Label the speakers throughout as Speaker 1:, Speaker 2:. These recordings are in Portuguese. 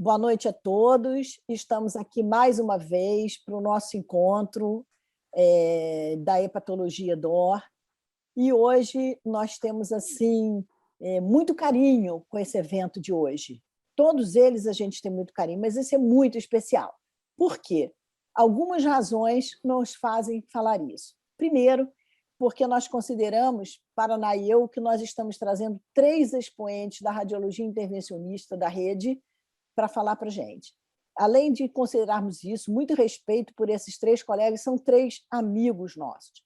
Speaker 1: Boa noite a todos. Estamos aqui mais uma vez para o nosso encontro da Hepatologia DOR. E hoje nós temos assim muito carinho com esse evento de hoje. Todos eles a gente tem muito carinho, mas esse é muito especial. Por quê? Algumas razões nos fazem falar isso. Primeiro, porque nós consideramos, Paraná e eu, que nós estamos trazendo 3 expoentes da radiologia intervencionista da rede para falar para a gente. Além de considerarmos isso, muito respeito por esses 3 colegas, são 3 amigos nossos.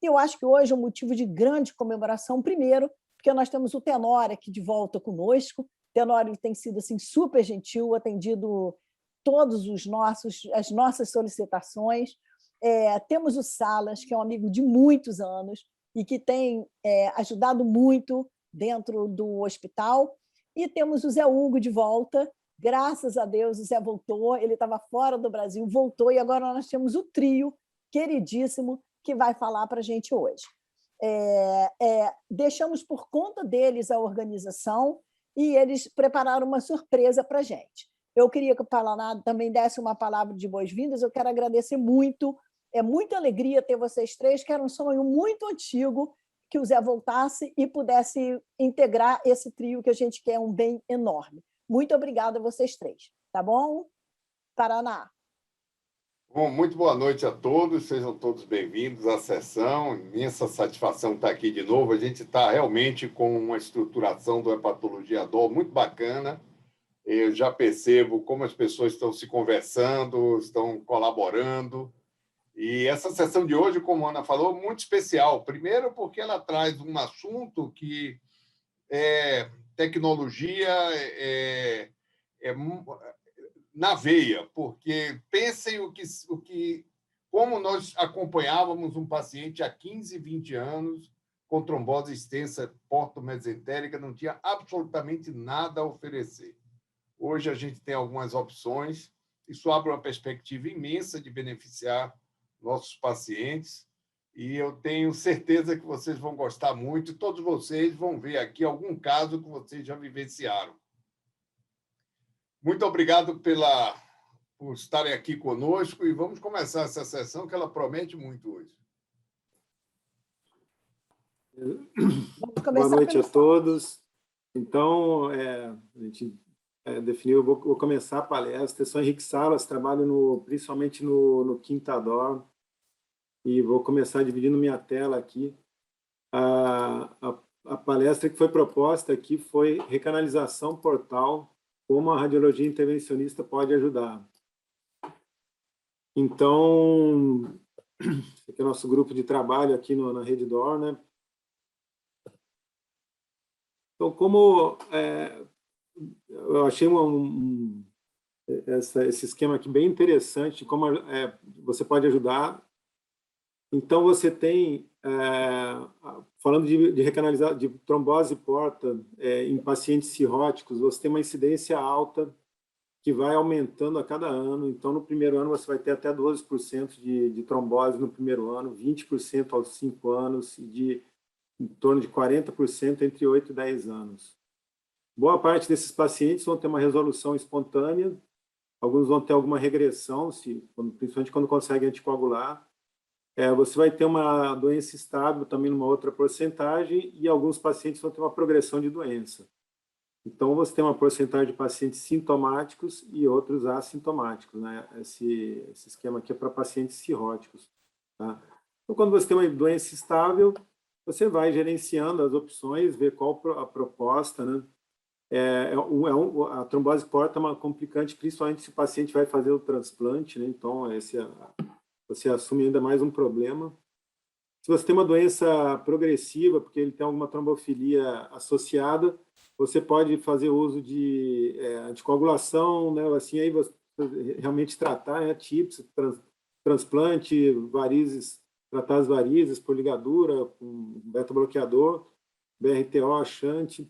Speaker 1: E eu acho que hoje é um motivo de grande comemoração, primeiro, porque nós temos o Tenório aqui de volta conosco. O Tenório tem sido assim, super gentil, atendido todas as nossas solicitações. Temos o Salas, que é um amigo de muitos anos e que tem ajudado muito dentro do hospital. E temos o Zé Hugo de volta. Graças a Deus, o Zé voltou, ele estava fora do Brasil, voltou, e agora nós temos o trio queridíssimo que vai falar para a gente hoje. Deixamos por conta deles a organização e eles prepararam uma surpresa para a gente. Eu queria que o Paraná também desse uma palavra de boas-vindas. Eu quero agradecer muito. É muita alegria ter vocês 3, que era um sonho muito antigo que o Zé voltasse e pudesse integrar esse trio que a gente quer um bem enorme. Muito obrigada a vocês 3. Tá bom? Paraná.
Speaker 2: Bom, muito boa noite a todos, sejam todos bem-vindos à sessão. Imensa satisfação estar aqui de novo. A gente está realmente com uma estruturação do Hepatologia DOR muito bacana. Eu já percebo como as pessoas estão se conversando, estão colaborando. E essa sessão de hoje, como a Ana falou, muito especial. Primeiro, porque ela traz um assunto que é tecnologia, na veia, porque pensem como nós acompanhávamos um paciente há 15, 20 anos com trombose extensa porto-mesentérica, não tinha absolutamente nada a oferecer. Hoje a gente tem algumas opções, isso abre uma perspectiva imensa de beneficiar nossos pacientes, e eu tenho certeza que vocês vão gostar muito, todos vocês vão ver aqui algum caso que vocês já vivenciaram. Muito obrigado por estarem aqui conosco e vamos começar essa sessão que ela promete muito hoje.
Speaker 3: Boa noite a todos. Então, a gente definiu, eu vou começar a palestra. Eu sou Henrique Salas, trabalho principalmente no Quinta DOR e vou começar dividindo minha tela aqui. A palestra que foi proposta aqui foi recanalização portal, como a radiologia intervencionista pode ajudar. Então, esse aqui é o nosso grupo de trabalho aqui na Rede DOR, né? Então, como eu achei esse esquema aqui bem interessante, como você pode ajudar. Então, você tem, falando de recanalizar, de trombose porta em pacientes cirróticos, você tem uma incidência alta que vai aumentando a cada ano. Então, no primeiro ano, você vai ter até 12% de trombose no primeiro ano, 20% aos 5 anos e em torno de 40% entre 8 e 10 anos. Boa parte desses pacientes vão ter uma resolução espontânea, alguns vão ter alguma regressão, principalmente quando conseguem anticoagular. Você vai ter uma doença estável também numa outra porcentagem e alguns pacientes vão ter uma progressão de doença. Então, você tem uma porcentagem de pacientes sintomáticos e outros assintomáticos, né? Esse esquema aqui é para pacientes cirróticos, tá? Então, quando você tem uma doença estável, você vai gerenciando as opções, ver qual a proposta, né? A trombose porta é uma complicante, principalmente se o paciente vai fazer o transplante, né? Então, você assume ainda mais um problema. Se você tem uma doença progressiva, porque ele tem alguma trombofilia associada, você pode fazer uso de anticoagulação, né? Assim, aí você realmente tratar, né? TIPS, transplante, varizes, tratar as varizes por ligadura, com beta-bloqueador, BRTO, shunt.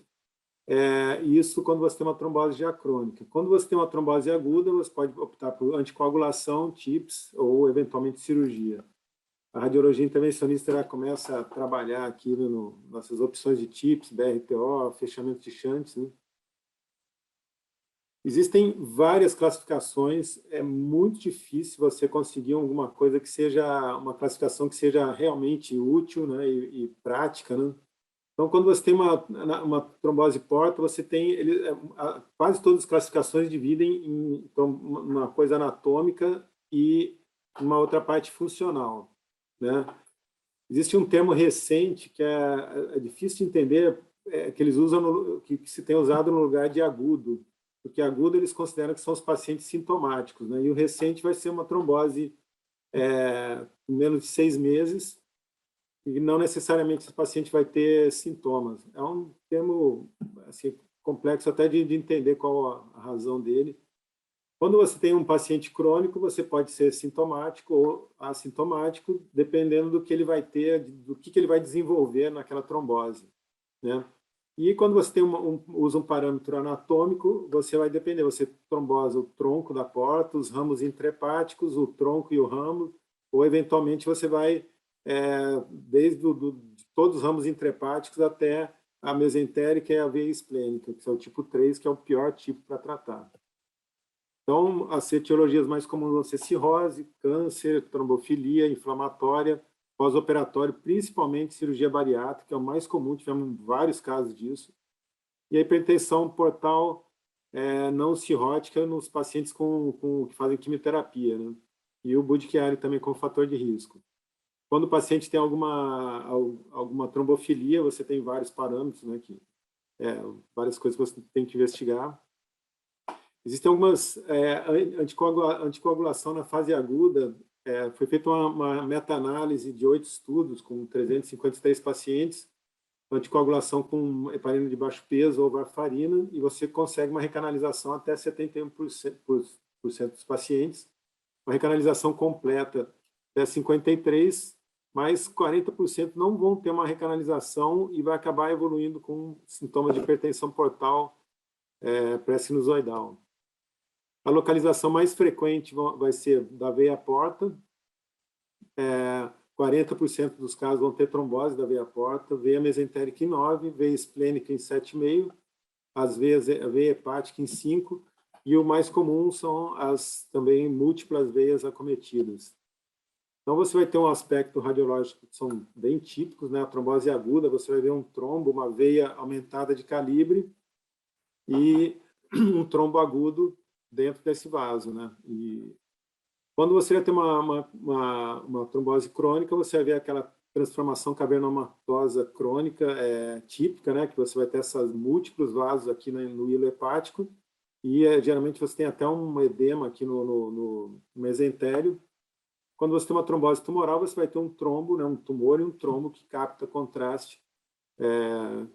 Speaker 3: Isso quando você tem uma trombose já crônica. Quando você tem uma trombose aguda, você pode optar por anticoagulação, TIPS ou, eventualmente, cirurgia. A radiologia intervencionista já começa a trabalhar aqui nessas opções de TIPS, BRTO, fechamento de shunts, né? Existem várias classificações, é muito difícil você conseguir alguma coisa que seja uma classificação que seja realmente útil, né, e prática, né? Então, quando você tem uma trombose porta, você tem quase todas as classificações dividem em uma coisa anatômica e uma outra parte funcional, né? Existe um termo recente que é difícil de entender, que eles usam, que se tem usado no lugar de agudo, porque agudo eles consideram que são os pacientes sintomáticos, né? E o recente vai ser uma trombose em menos de 6 meses, e não necessariamente esse paciente vai ter sintomas. É um termo assim, complexo até de entender qual a razão dele. Quando você tem um paciente crônico, você pode ser sintomático ou assintomático, dependendo do que ele vai ter, do que ele vai desenvolver naquela trombose, né? E quando você tem usa um parâmetro anatômico, você vai depender, você trombosa o tronco da porta, os ramos intrahepáticos, o tronco e o ramo, ou eventualmente você vai desde de todos os ramos intrahepáticos até a mesentérica e a veia esplênica, que é o tipo 3, que é o pior tipo para tratar. Então, as etiologias mais comuns vão ser cirrose, câncer, trombofilia, inflamatória, pós-operatório, principalmente cirurgia bariátrica, que é o mais comum, tivemos vários casos disso. E a hipertensão portal não cirrótica nos pacientes que fazem quimioterapia, né? E o Budd-Chiari também como fator de risco. Quando o paciente tem alguma trombofilia, você tem vários parâmetros, né, várias coisas que você tem que investigar. Existem algumas anticoagulação na fase aguda. Foi feita uma meta-análise de 8 estudos com 353 pacientes, anticoagulação com heparina de baixo peso ou varfarina, e você consegue uma recanalização até 71% dos pacientes, uma recanalização completa até 53%, mas 40% não vão ter uma recanalização e vai acabar evoluindo com sintomas de hipertensão portal pré-sinusoidal. A localização mais frequente vai ser da veia porta, 40% dos casos vão ter trombose da veia porta, veia mesentérica em 9%, veia esplênica em 7,5%, a veia hepática em 5%, e o mais comum são as também múltiplas veias acometidas. Então, você vai ter um aspecto radiológico que são bem típicos, né? A trombose aguda, você vai ver um trombo, uma veia aumentada de calibre e um trombo agudo dentro desse vaso, né? E quando você vai ter uma trombose crônica, você vai ver aquela transformação cavernomatosa crônica típica, né? Que você vai ter esses múltiplos vasos aqui no hilo hepático e geralmente você tem até um edema aqui no mesentério. Quando você tem uma trombose tumoral, você vai ter um trombo, né? Um tumor e um trombo que capta contraste,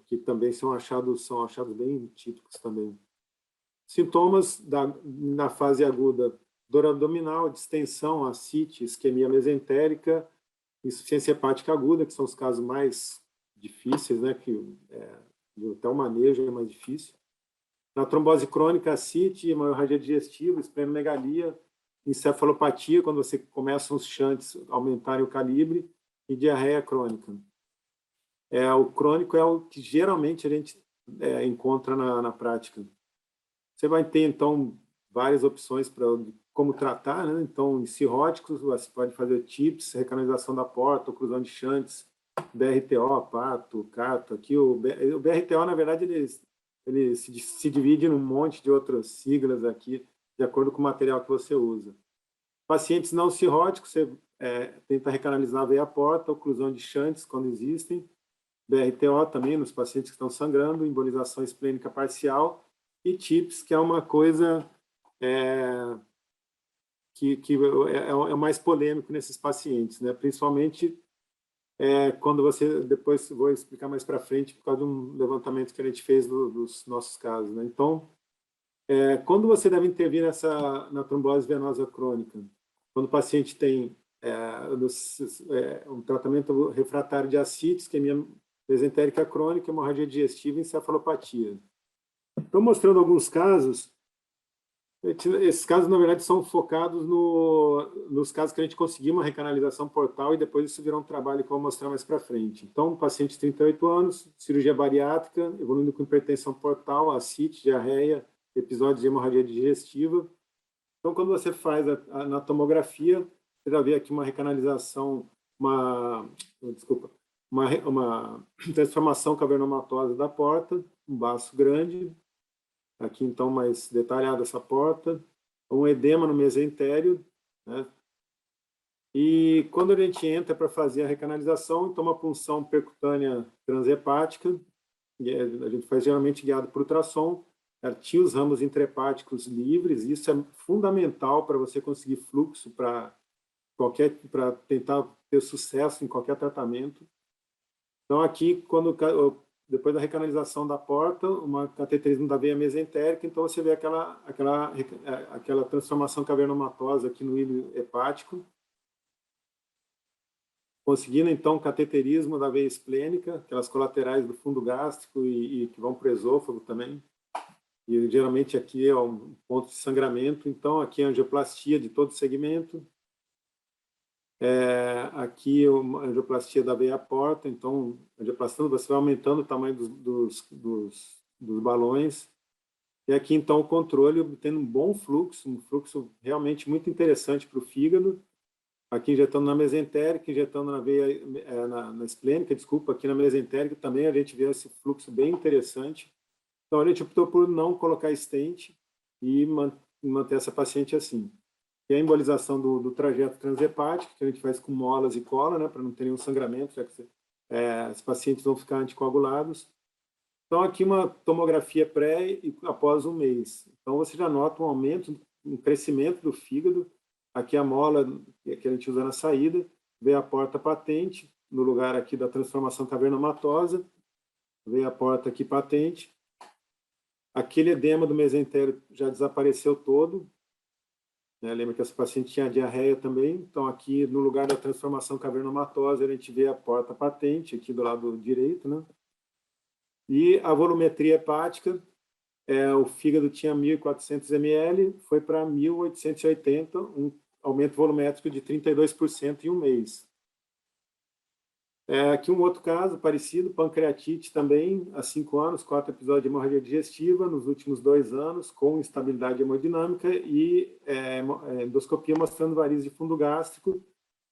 Speaker 3: que também são achados bem típicos também. Sintomas na fase aguda: dor abdominal, distensão, ascite, isquemia mesentérica, insuficiência hepática aguda, que são os casos mais difíceis, né, que até o manejo é mais difícil. Na trombose crônica, ascite, hemorragia digestiva, esplenomegalia, encefalopatia, quando você começa os shunts aumentarem o calibre, e diarreia crônica. O crônico é o que geralmente a gente encontra na prática. Você vai ter, então, várias opções para como tratar, né? Então, em cirróticos, você pode fazer TIPS, recanalização da porta, oclusão de shunts, BRTO, pato, cato. Aqui, o BRTO, na verdade, ele se divide num monte de outras siglas aqui, de acordo com o material que você usa. Pacientes não cirróticos, você tenta recanalizar a veia porta, oclusão de shunts, quando existem, BRTO também, nos pacientes que estão sangrando, embolização esplênica parcial, e TIPS, que é uma coisa que é mais polêmico nesses pacientes, né? Principalmente quando você, depois vou explicar mais para frente, por causa de um levantamento que a gente fez dos nossos casos, né? Então, quando você deve intervir na trombose venosa crônica? Quando o paciente tem um tratamento refratário de ascite, isquemia mesentérica crônica, hemorragia digestiva e encefalopatia. Estou mostrando alguns casos. Esses casos, na verdade, são focados nos casos que a gente conseguiu uma recanalização portal e depois isso virou um trabalho que eu vou mostrar mais para frente. Então, paciente de 38 anos, cirurgia bariátrica, evoluindo com hipertensão portal, ascite, diarreia, episódios de hemorragia digestiva. Então, quando você faz na tomografia, você já vê aqui uma recanalização, uma transformação cavernomatosa da porta, um baço grande, aqui então mais detalhada essa porta, um edema no mesentério, né? E quando a gente entra para fazer a recanalização, então uma punção percutânea transhepática, a gente faz geralmente guiado por ultrassom, tinha os ramos intrahepáticos livres, isso é fundamental para você conseguir fluxo para tentar ter sucesso em qualquer tratamento. Então aqui, depois da recanalização da porta, um cateterismo da veia mesentérica, então você vê aquela transformação cavernomatosa aqui no hilo hepático, conseguindo então cateterismo da veia esplênica, aquelas colaterais do fundo gástrico e que vão para o esôfago também. E geralmente aqui é um ponto de sangramento, então aqui é a angioplastia de todo o segmento. Aqui a angioplastia da veia porta, então angioplastando, você vai aumentando o tamanho dos balões. E aqui então o controle, obtendo um bom fluxo, um fluxo realmente muito interessante para o fígado. Aqui injetando na mesentérica, injetando na veia, na esplênica, desculpa, aqui na mesentérica também a gente vê esse fluxo bem interessante. Então a gente optou por não colocar stent e manter essa paciente assim. E a embolização do trajeto transhepático, que a gente faz com molas e cola, né, para não ter nenhum sangramento, já que os pacientes vão ficar anticoagulados. Então aqui uma tomografia pré e após um mês. Então você já nota um aumento, um crescimento do fígado. Aqui a mola que a gente usa na saída, vê a porta patente, no lugar aqui da transformação cavernomatosa, vê a porta aqui patente. Aquele edema do mesentério já desapareceu todo, né? Lembra que essa paciente tinha diarreia também, então aqui no lugar da transformação cavernomatosa a gente vê a porta patente, aqui do lado direito, né? E a volumetria hepática, o fígado tinha 1.400 ml, foi para 1.880, um aumento volumétrico de 32% em um mês. Aqui um outro caso parecido, pancreatite também, há 5 anos, 4 episódios de hemorragia digestiva, nos últimos 2 anos, com instabilidade hemodinâmica e endoscopia mostrando varizes de fundo gástrico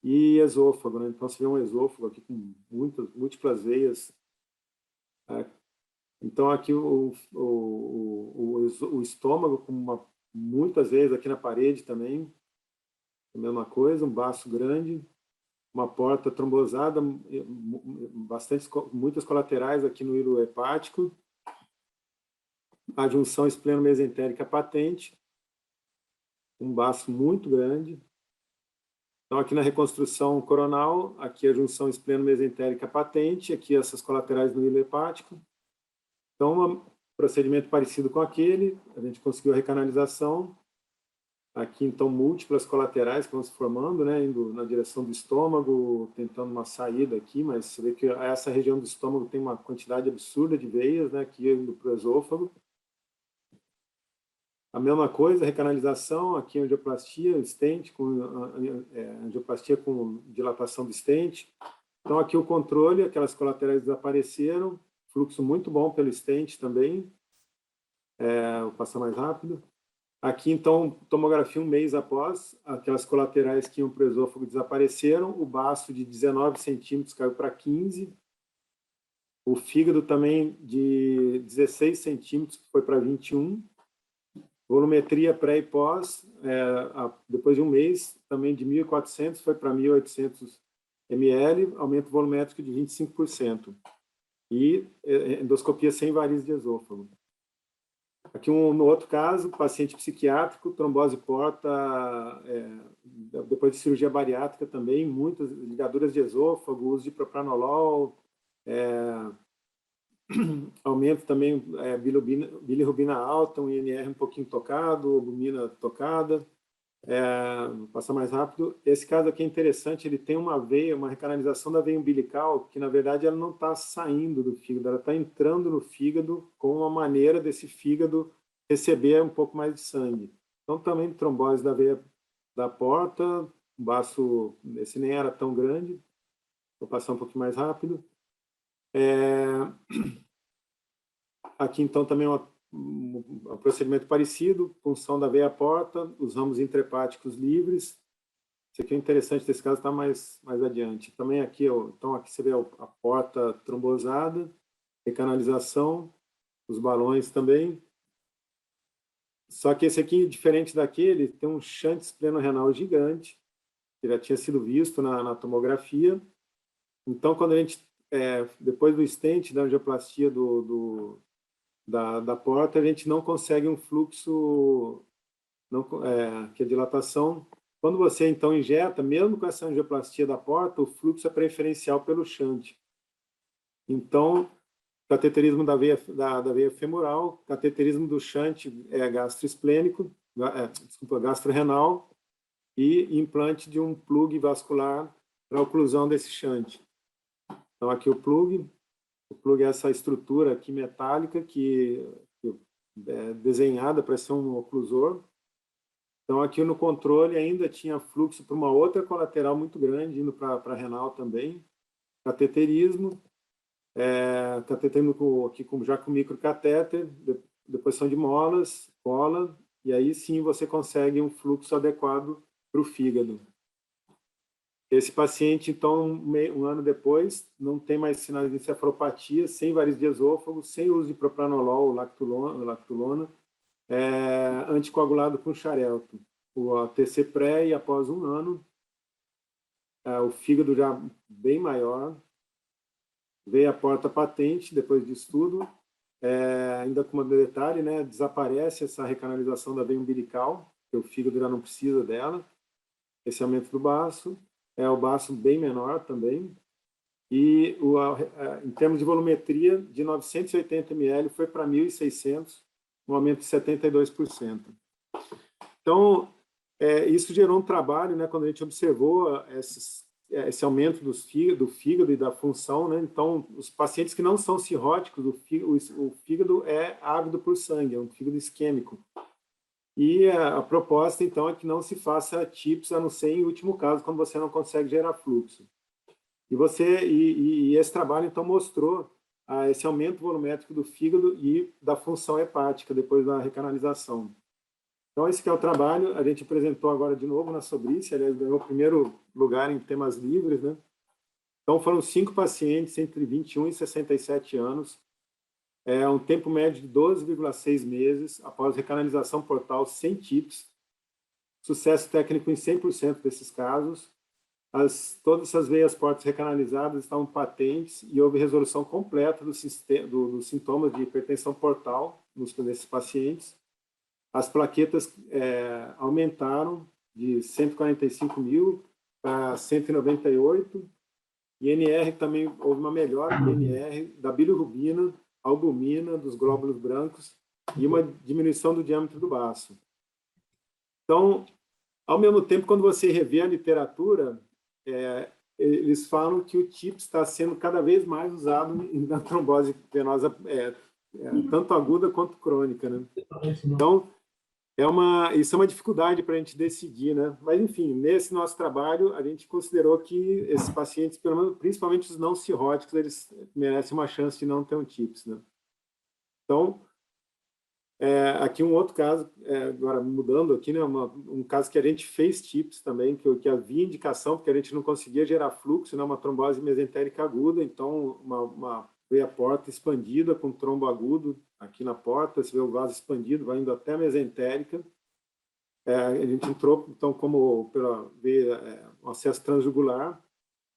Speaker 3: e esôfago, né? Então você vê um esôfago aqui com múltiplas veias. Então aqui o estômago com muitas vezes aqui na parede também, a mesma coisa, um baço grande, uma porta trombosada, muitas colaterais aqui no hilo hepático, a junção espleno-mesentérica patente, um baço muito grande. Então aqui na reconstrução coronal, aqui a junção espleno-mesentérica patente, aqui essas colaterais no hilo hepático. Então um procedimento parecido com aquele, a gente conseguiu a recanalização. Aqui, então, múltiplas colaterais que vão se formando, né, indo na direção do estômago, tentando uma saída aqui, mas você vê que essa região do estômago tem uma quantidade absurda de veias, né, aqui indo para o esôfago. A mesma coisa, recanalização, aqui angioplastia, stent, angioplastia com dilatação do stent. Então, aqui o controle, aquelas colaterais desapareceram, fluxo muito bom pelo stent também. Vou passar mais rápido. Aqui, então, tomografia um mês após, aquelas colaterais que iam para o esôfago desapareceram, o baço de 19 centímetros caiu para 15, o fígado também de 16 centímetros foi para 21, volumetria pré e pós, depois de um mês, também de 1.400 foi para 1.800 ml, aumento volumétrico de 25%, e endoscopia sem varizes de esôfago. Aqui no outro caso, paciente psiquiátrico, trombose porta, depois de cirurgia bariátrica também, muitas ligaduras de esôfago, uso de propranolol, aumento também bilirrubina alta, um INR um pouquinho tocado, albumina tocada. Vou passar mais rápido. Esse caso aqui é interessante, ele tem uma veia, uma recanalização da veia umbilical, que na verdade ela não está saindo do fígado, ela está entrando no fígado com uma maneira desse fígado receber um pouco mais de sangue. Então também trombose da veia da porta, o baço, esse nem era tão grande, vou passar um pouquinho mais rápido. Aqui então também um um procedimento parecido, punção da veia porta, os ramos intrahepáticos livres. Esse aqui é interessante, nesse caso está mais adiante. Também aqui, então aqui você vê a porta trombosada, recanalização, os balões também. Só que esse aqui, diferente daquele, tem um shunt esplenorenal gigante, que já tinha sido visto na tomografia. Então, quando a gente, depois do stent, da angioplastia da porta, a gente não consegue um fluxo, que é dilatação. Quando você, então, injeta, mesmo com essa angioplastia da porta, o fluxo é preferencial pelo shunt. Então, cateterismo da veia femoral, cateterismo do shunt gastroesplênico, gastrorenal, e implante de um plug vascular para a oclusão desse shunt. Então, aqui o plug é essa estrutura aqui metálica que é desenhada para ser um oclusor. Então, aqui no controle ainda tinha fluxo para uma outra colateral muito grande, indo para a renal também. Cateterismo, cateterismo aqui já com microcatéter, deposição de molas, cola, e aí sim você consegue um fluxo adequado para o fígado. Esse paciente, então, um ano depois, não tem mais sinais de encefalopatia, sem varizes de esôfago, sem uso de propranolol, lactulona, anticoagulado com xarelto. O ATC pré e após um ano, o fígado já bem maior, veio a porta patente depois de estudo, ainda com um detalhe, né, desaparece essa recanalização da veia umbilical, que o fígado já não precisa dela, esse aumento do baço, o baço bem menor também, e em termos de volumetria, de 980 ml foi para 1.600, um aumento de 72%. Então, isso gerou um trabalho, né, quando a gente observou esse aumento do fígado e da função, né? Então, os pacientes que não são cirróticos, o fígado é ávido por sangue, é um fígado isquêmico. E a proposta, então, é que não se faça TIPS, a não ser em último caso, quando você não consegue gerar fluxo. E esse trabalho, então, mostrou esse aumento volumétrico do fígado e da função hepática depois da recanalização. Então, esse que é o trabalho, a gente apresentou agora de novo na Sobrice, aliás, ganhou o primeiro lugar em temas livres, né? Então, foram 5 pacientes entre 21 e 67 anos, um tempo médio de 12,6 meses após recanalização portal sem TIPS, sucesso técnico em 100% desses casos, todas essas veias portas recanalizadas estavam patentes e houve resolução completa dos sintomas de hipertensão portal nesses pacientes. As plaquetas aumentaram de 145 mil para 198, e NR também houve uma melhora de NR da bilirrubina, albumina, dos glóbulos brancos e uma diminuição do diâmetro do baço. Então, ao mesmo tempo, quando você revê a literatura, eles falam que o TIPS está sendo cada vez mais usado na trombose venosa, tanto aguda quanto crônica, né? Então, isso é uma dificuldade para a gente decidir, né? Mas, enfim, nesse nosso trabalho, a gente considerou que esses pacientes, pelo menos, principalmente os não cirróticos, eles merecem uma chance de não ter um TIPS, né? Então, aqui um outro caso, agora mudando aqui, né? Um caso que a gente fez TIPS também, que havia indicação, porque a gente não conseguia gerar fluxo, né? Uma trombose mesentérica aguda, então uma veia porta expandida com trombo agudo aqui na porta, você vê o vaso expandido, vai indo até a mesentérica. A gente entrou, então, como pela veia, um acesso transjugular,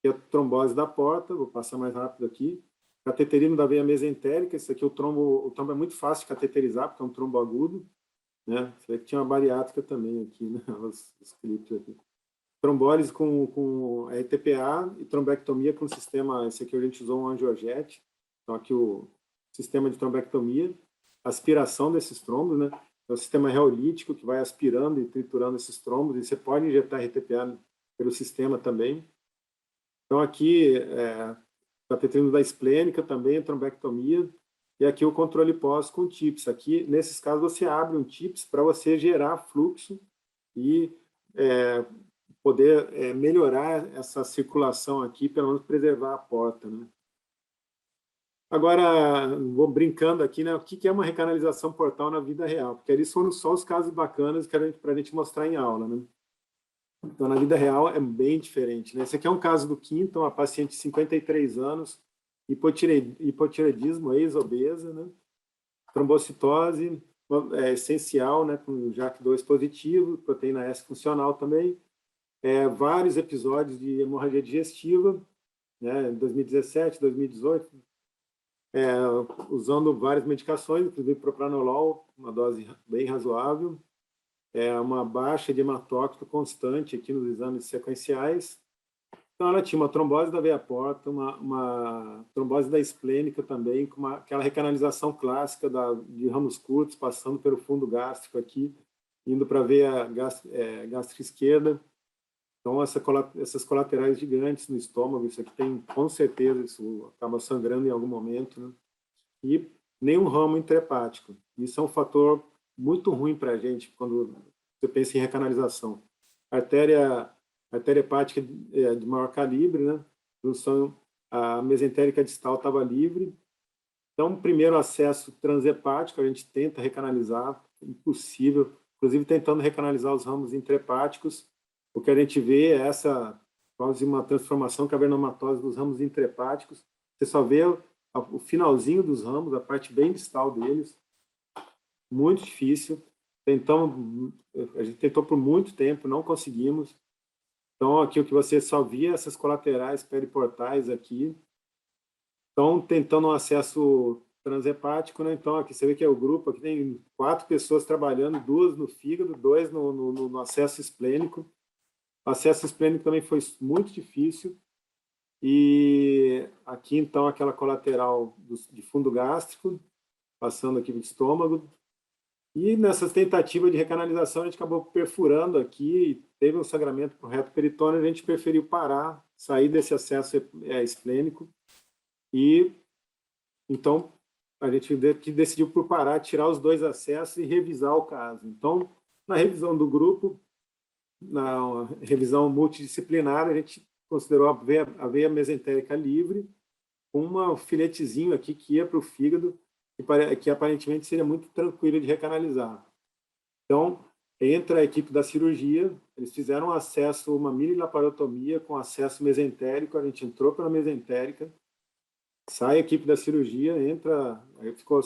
Speaker 3: que é a trombose da porta, vou passar mais rápido aqui. Cateterismo da veia mesentérica, esse aqui o trombo é muito fácil de cateterizar, porque é um trombo agudo, né? Você vê que tinha uma bariátrica também aqui, né? Os clipes aqui. Trombólise com RTPA e trombectomia com sistema, esse aqui a gente usou um angiojet, então aqui o sistema de trombectomia, aspiração desses trombos, né? É o sistema reolítico que vai aspirando e triturando esses trombos, e você pode injetar RTPA pelo sistema também. Então aqui, cateterismo da esplênica também, trombectomia, e aqui o controle pós com TIPS. Aqui, nesses casos, você abre um TIPS para você gerar fluxo e poder melhorar essa circulação aqui, pelo menos preservar a porta, né? Agora, vou brincando aqui, né? O que é uma recanalização portal na vida real? Porque ali foram só os casos bacanas para a gente mostrar em aula, né? Então, na vida real, é bem diferente, né? Esse aqui é um caso do Quinton, uma paciente de 53 anos, hipotireoidismo, ex-obesa, né? Trombocitose essencial, né? Com JAK2 positivo, proteína S funcional também, vários episódios de hemorragia digestiva, né? 2017, 2018, usando várias medicações, inclusive propranolol, uma dose bem razoável, uma baixa de hematócrito constante aqui nos exames sequenciais. Então, ela tinha uma trombose da veia porta, uma trombose da esplênica também, com aquela recanalização clássica de ramos curtos, passando pelo fundo gástrico aqui, indo para a veia gástrica esquerda. Então, essas colaterais gigantes no estômago, isso aqui tem, com certeza, isso acaba sangrando em algum momento, né? E nenhum ramo intrahepático. Isso é um fator muito ruim para a gente quando você pensa em recanalização. Artéria hepática de maior calibre, né? A mesentérica distal estava livre. Então, primeiro acesso transhepático, a gente tenta recanalizar, impossível, inclusive tentando recanalizar os ramos intrahepáticos. O que a gente vê é quase uma transformação cavernomatose dos ramos intrahepáticos. Você só vê o finalzinho dos ramos, a parte bem distal deles. Muito difícil. A gente tentou por muito tempo, não conseguimos. Então, aqui o que você só via, essas colaterais periportais aqui. Então, tentando um acesso transhepático, né? Então, aqui você vê que é o grupo, aqui tem 4 pessoas trabalhando, 2 no fígado, 2 no acesso esplênico. O acesso esplênico também foi muito difícil. E aqui, então, aquela colateral de fundo gástrico, passando aqui do estômago. E nessas tentativas de recanalização, a gente acabou perfurando aqui, teve um sangramento para o reto peritônio, a gente preferiu parar, sair desse acesso esplênico. E, então, a gente decidiu por parar, tirar os 2 acessos e revisar o caso. Então, na revisão do grupo, na revisão multidisciplinar, a gente considerou a veia mesentérica livre, com um filetezinho aqui que ia para o fígado, que aparentemente seria muito tranquilo de recanalizar. Então, entra a equipe da cirurgia, eles fizeram um acesso, uma mini laparotomia com acesso mesentérico, a gente entrou pela mesentérica, sai a equipe da cirurgia, entra, aí ficou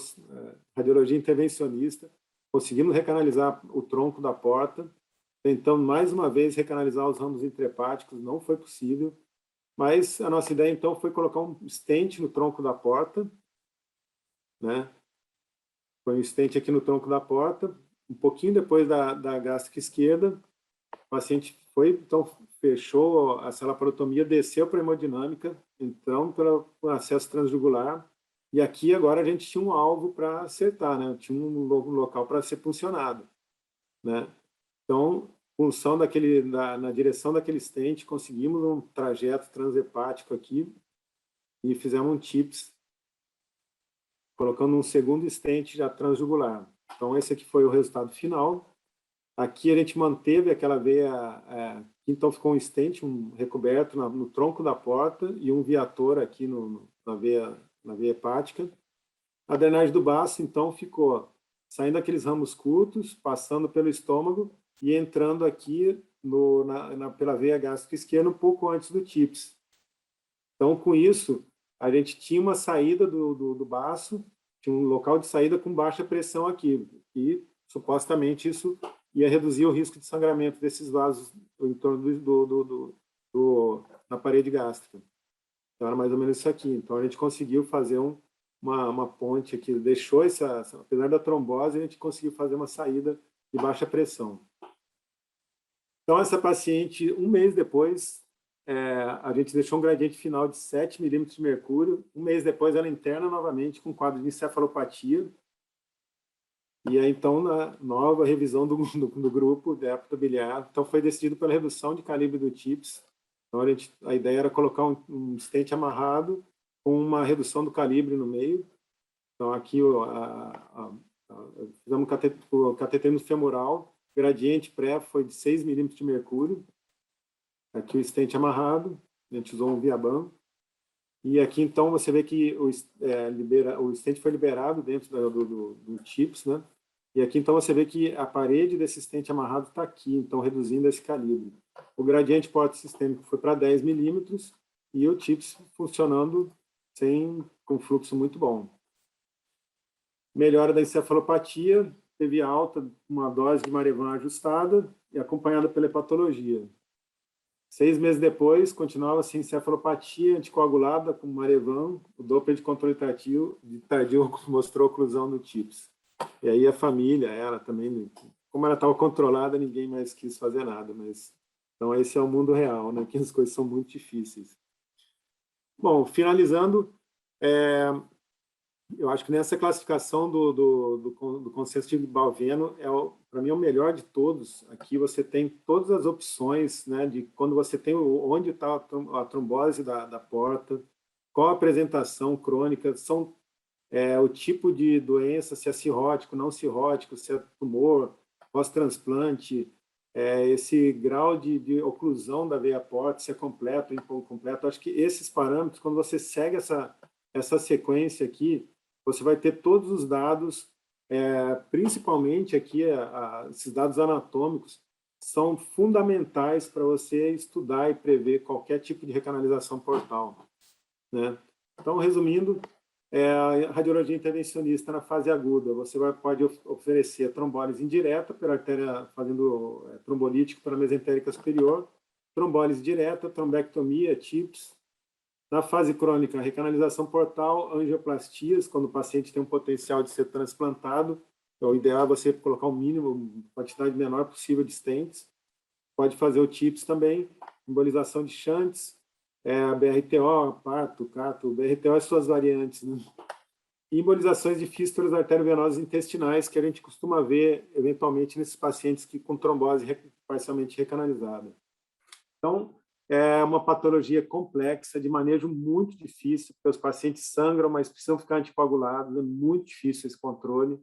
Speaker 3: radiologia intervencionista, conseguimos recanalizar o tronco da porta, tentamos mais uma vez recanalizar os ramos intrahepáticos, não foi possível, mas a nossa ideia então foi colocar um stent no tronco da porta, né? Foi um stent aqui no tronco da porta, um pouquinho depois da gástrica esquerda, o paciente foi, então fechou essa laparotomia, desceu para a hemodinâmica, então pelo acesso transjugular, e aqui agora a gente tinha um alvo para acertar, né? Tinha um local para ser puncionado, né? Então, função na direção daquele stent, conseguimos um trajeto transhepático aqui e fizemos um TIPS, colocando um segundo stent já transjugular. Então, esse aqui foi o resultado final. Aqui a gente manteve aquela veia, então ficou um stent, recoberto no tronco da porta e um viator aqui na veia hepática. A drenagem do baço, então, ficou saindo aqueles ramos curtos, passando pelo estômago e entrando aqui pela veia gástrica esquerda um pouco antes do TIPS. Então, com isso, a gente tinha uma saída do baço, tinha um local de saída com baixa pressão aqui, e supostamente isso ia reduzir o risco de sangramento desses vasos em torno na parede gástrica. Então, era mais ou menos isso aqui. Então, a gente conseguiu fazer uma ponte aqui, deixou apesar da trombose, a gente conseguiu fazer uma saída de baixa pressão. Então, essa paciente, um mês depois, a gente deixou um gradiente final de 7 milímetros de mercúrio. Um mês depois, ela interna novamente com quadro de encefalopatia. E aí, então, na nova revisão do grupo de débito biliar, então foi decidido pela redução de calibre do TIPS. Então, a ideia era colocar um stent amarrado com uma redução do calibre no meio. Então, aqui fizemos o cateterismo femoral, gradiente pré foi de 6 milímetros de mercúrio. Aqui o stent amarrado, a gente usou um Viaban. E aqui, então, você vê que o stent foi liberado dentro do TIPS, né? E aqui, então, você vê que a parede desse stent amarrado está aqui, então, reduzindo esse calibre. O gradiente porta-sistêmico foi para 10 milímetros e o TIPS funcionando com fluxo muito bom. Melhora da encefalopatia, teve alta, uma dose de Marevan ajustada e acompanhada pela hepatologia. 6 meses depois, continuava sem encefalopatia anticoagulada com Marevan, o Doppler de controle tardio mostrou oclusão no TIPS. E aí a família, ela também, como ela estava controlada, ninguém mais quis fazer nada. Mas então esse é o mundo real, né? Que as coisas são muito difíceis. Bom, finalizando, eu acho que nessa classificação do consenso de Balveno, para mim, é o melhor de todos. Aqui você tem todas as opções, né, de quando você tem onde está a trombose da porta, qual a apresentação crônica, o tipo de doença, se é cirrótico, não cirrótico, se é tumor, pós-transplante, esse grau de oclusão da veia porta, se é completo ou incompleto. Acho que esses parâmetros, quando você segue essa sequência aqui, você vai ter todos os dados, principalmente aqui, esses dados anatômicos, são fundamentais para você estudar e prever qualquer tipo de recanalização portal, né? Então, resumindo, a radiologia intervencionista na fase aguda, você pode oferecer trombólise indireta pela artéria, fazendo trombolítico pela mesentérica superior, trombólise direta, trombectomia, TIPS. Na fase crônica, recanalização portal, angioplastias, quando o paciente tem um potencial de ser transplantado, o ideal é você colocar o mínimo, uma quantidade menor possível de stents. Pode fazer o TIPS também, embolização de shunts, BRTO, parto, cato, BRTO e suas variantes, né? E embolizações de fístulas arteriovenosas intestinais, que a gente costuma ver, eventualmente, nesses pacientes com trombose parcialmente recanalizada. Então, é uma patologia complexa, de manejo muito difícil, porque os pacientes sangram, mas precisam ficar anticoagulados, é muito difícil esse controle.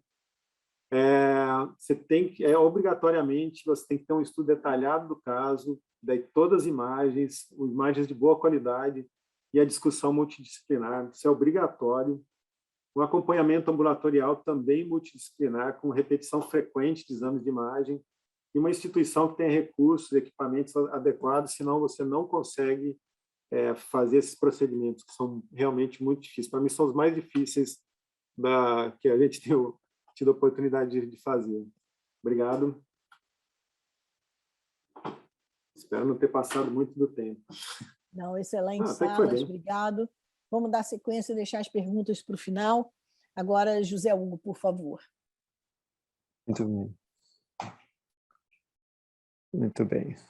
Speaker 3: Obrigatoriamente, você tem que ter um estudo detalhado do caso, daí todas as imagens de boa qualidade e a discussão multidisciplinar, isso é obrigatório. Um acompanhamento ambulatorial também multidisciplinar, com repetição frequente de exames de imagem, e uma instituição que tenha recursos, equipamentos adequados, senão você não consegue fazer esses procedimentos, que são realmente muito difíceis. Para mim, são os mais difíceis que a gente tem tido a oportunidade de fazer. Obrigado. Espero não ter passado muito do tempo.
Speaker 1: Não, excelente, Salas, obrigado. Vamos dar sequência e deixar as perguntas para o final. Agora, José Hugo, por favor.
Speaker 4: Muito bem. Muito bem. Deixa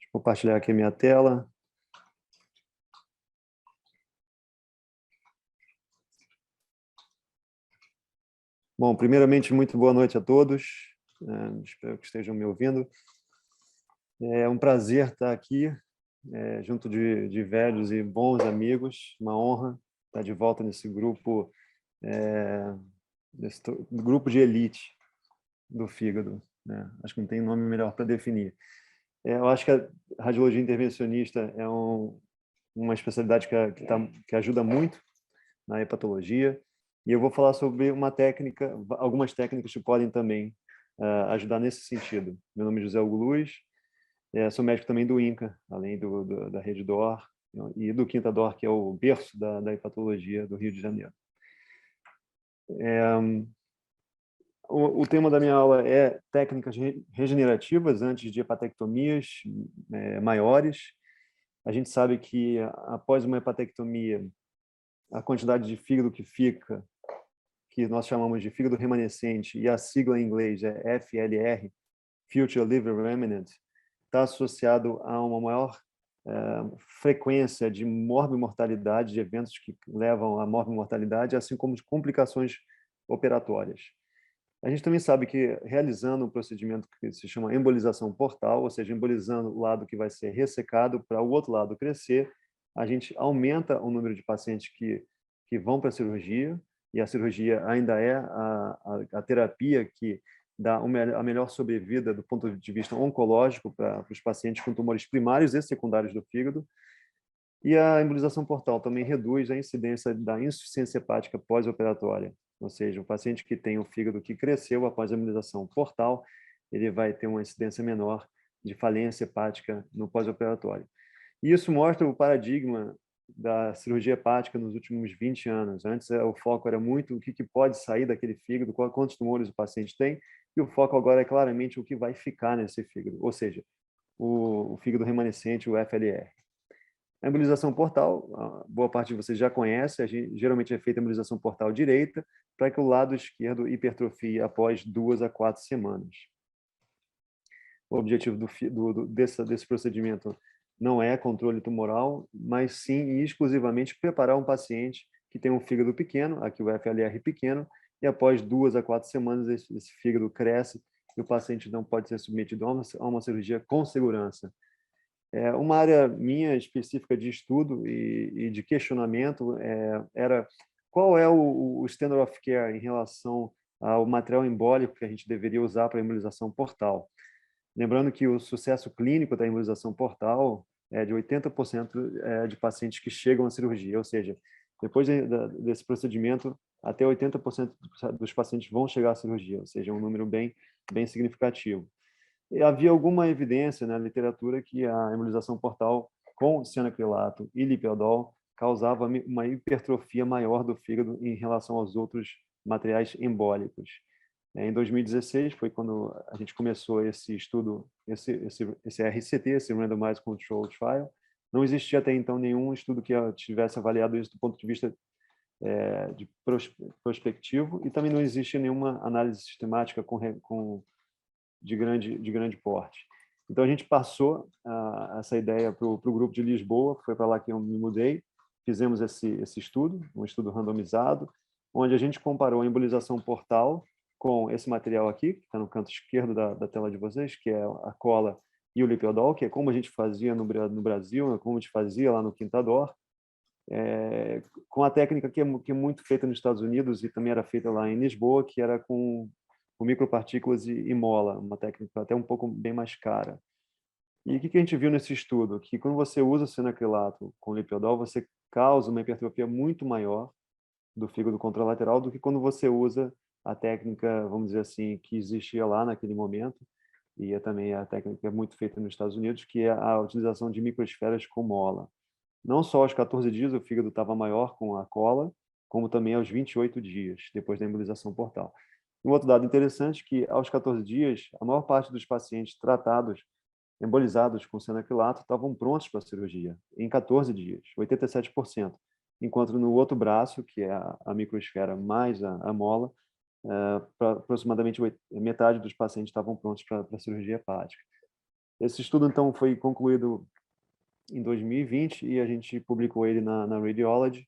Speaker 4: eu compartilhar aqui a minha tela. Bom, primeiramente, muito boa noite a todos. Espero que estejam me ouvindo. É um prazer estar aqui, junto de velhos e bons amigos. Uma honra estar de volta nesse grupo, grupo de elite do fígado, né? Acho que não tem nome melhor para definir. Eu acho que a radiologia intervencionista é uma especialidade que ajuda muito na hepatologia, e eu vou falar sobre algumas técnicas que podem também ajudar nesse sentido. Meu nome é José Hugo Luz, sou médico também do INCA, além da Rede DOR e do Quinta DOR, que é o berço da hepatologia do Rio de Janeiro. O tema da minha aula é técnicas regenerativas antes de hepatectomias maiores. A gente sabe que, após uma hepatectomia, a quantidade de fígado que fica, que nós chamamos de fígado remanescente, e a sigla em inglês é FLR, Future Liver Remnant, está associado a uma maior frequência de morbimortalidade, de eventos que levam à morbimortalidade, assim como de complicações operatórias. A gente também sabe que, realizando um procedimento que se chama embolização portal, ou seja, embolizando o lado que vai ser ressecado para o outro lado crescer, a gente aumenta o número de pacientes que vão para a cirurgia, e a cirurgia ainda é a terapia que dá a melhor sobrevida do ponto de vista oncológico para os pacientes com tumores primários e secundários do fígado. E a embolização portal também reduz a incidência da insuficiência hepática pós-operatória, ou seja, o paciente que tem o fígado que cresceu após a embolização portal, ele vai ter uma incidência menor de falência hepática no pós-operatório. E isso mostra o paradigma da cirurgia hepática nos últimos 20 anos. Antes, o foco era muito o que pode sair daquele fígado, quantos tumores o paciente tem, e o foco agora é claramente o que vai ficar nesse fígado, ou seja, o fígado remanescente, o FLR. A embolização portal, boa parte de vocês já conhece, geralmente é feita a embolização portal direita, para que o lado esquerdo hipertrofie após 2 a 4 semanas. O objetivo desse procedimento não é controle tumoral, mas sim e exclusivamente preparar um paciente que tem um fígado pequeno, aqui o FLR pequeno, e após 2 a 4 semanas esse fígado cresce e o paciente não pode ser submetido a uma cirurgia com segurança. Uma área minha específica de estudo e de questionamento era qual é o standard of care em relação ao material embólico que a gente deveria usar para a embolização portal. Lembrando que o sucesso clínico da embolização portal é de 80% de pacientes que chegam à cirurgia, ou seja, depois desse procedimento, até 80% dos pacientes vão chegar à cirurgia, ou seja, um número bem significativo. E havia alguma evidência na literatura que a embolização portal com cianoacrilato e lipiodol causava uma hipertrofia maior do fígado em relação aos outros materiais embólicos. Em 2016 foi quando a gente começou esse estudo, esse RCT, esse Randomized Controlled Trial. Não existia até então nenhum estudo que tivesse avaliado isso do ponto de vista de prospectivo, e também não existia nenhuma análise sistemática de grande porte. Então a gente passou essa ideia para o grupo de Lisboa, foi para lá que eu me mudei, fizemos esse estudo, um estudo randomizado, onde a gente comparou a embolização portal com esse material aqui, que está no canto esquerdo da tela de vocês, que é a cola e o lipiodol, que é como a gente fazia no Brasil, como a gente fazia lá no Quintador, com a técnica que é muito feita nos Estados Unidos e também era feita lá em Lisboa, que era com micropartículas e mola, uma técnica até um pouco bem mais cara. E o que a gente viu nesse estudo? Que quando você usa cianoacrilato com lipiodol, você causa uma hipertrofia muito maior do fígado contralateral do que quando você usa a técnica, vamos dizer assim, que existia lá naquele momento, e também a técnica muito feita nos Estados Unidos, que é a utilização de microesferas com mola. Não só aos 14 dias o fígado estava maior com a cola, como também aos 28 dias, depois da embolização portal. Um outro dado interessante é que, aos 14 dias, a maior parte dos pacientes tratados, embolizados com cianoacrilato, estavam prontos para a cirurgia, em 14 dias, 87%. Enquanto no outro braço, que é a microesfera mais a mola, aproximadamente metade dos pacientes estavam prontos para a cirurgia hepática. Esse estudo, então, foi concluído em 2020 e a gente publicou ele na Radiology,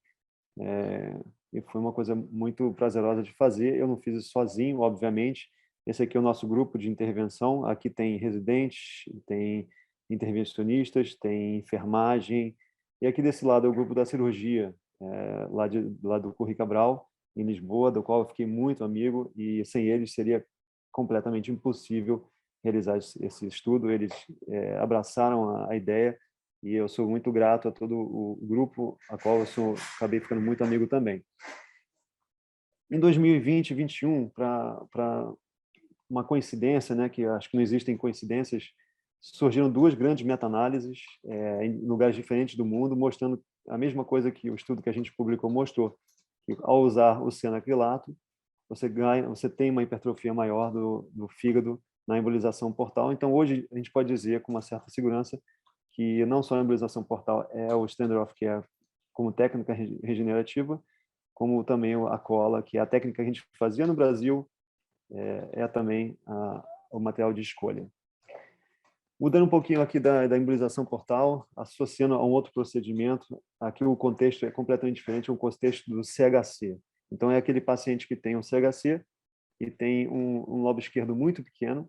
Speaker 4: e foi uma coisa muito prazerosa de fazer. Eu não fiz isso sozinho, obviamente. Esse aqui é o nosso grupo de intervenção. Aqui tem residentes, tem intervencionistas, tem enfermagem. E aqui desse lado é o grupo da cirurgia, lá do Curri Cabral, em Lisboa, do qual eu fiquei muito amigo, e sem eles seria completamente impossível realizar esse estudo. Eles abraçaram a ideia, e eu sou muito grato a todo o grupo, a qual eu acabei ficando muito amigo também. Em 2020 e 2021, para uma coincidência, né, que acho que não existem coincidências, surgiram 2 grandes meta-análises em lugares diferentes do mundo, mostrando a mesma coisa que o estudo que a gente publicou mostrou, que ao usar o cianoacrilato, você tem uma hipertrofia maior do fígado na embolização portal. Então, hoje, a gente pode dizer com uma certa segurança que não só a embolização portal é o standard of care como técnica regenerativa, como também a cola, que é a técnica que a gente fazia no Brasil, é também o material de escolha. Mudando um pouquinho aqui da embolização portal, associando a um outro procedimento, aqui o contexto é completamente diferente, é o contexto do CHC. Então, é aquele paciente que tem um CHC e tem um lobo esquerdo muito pequeno.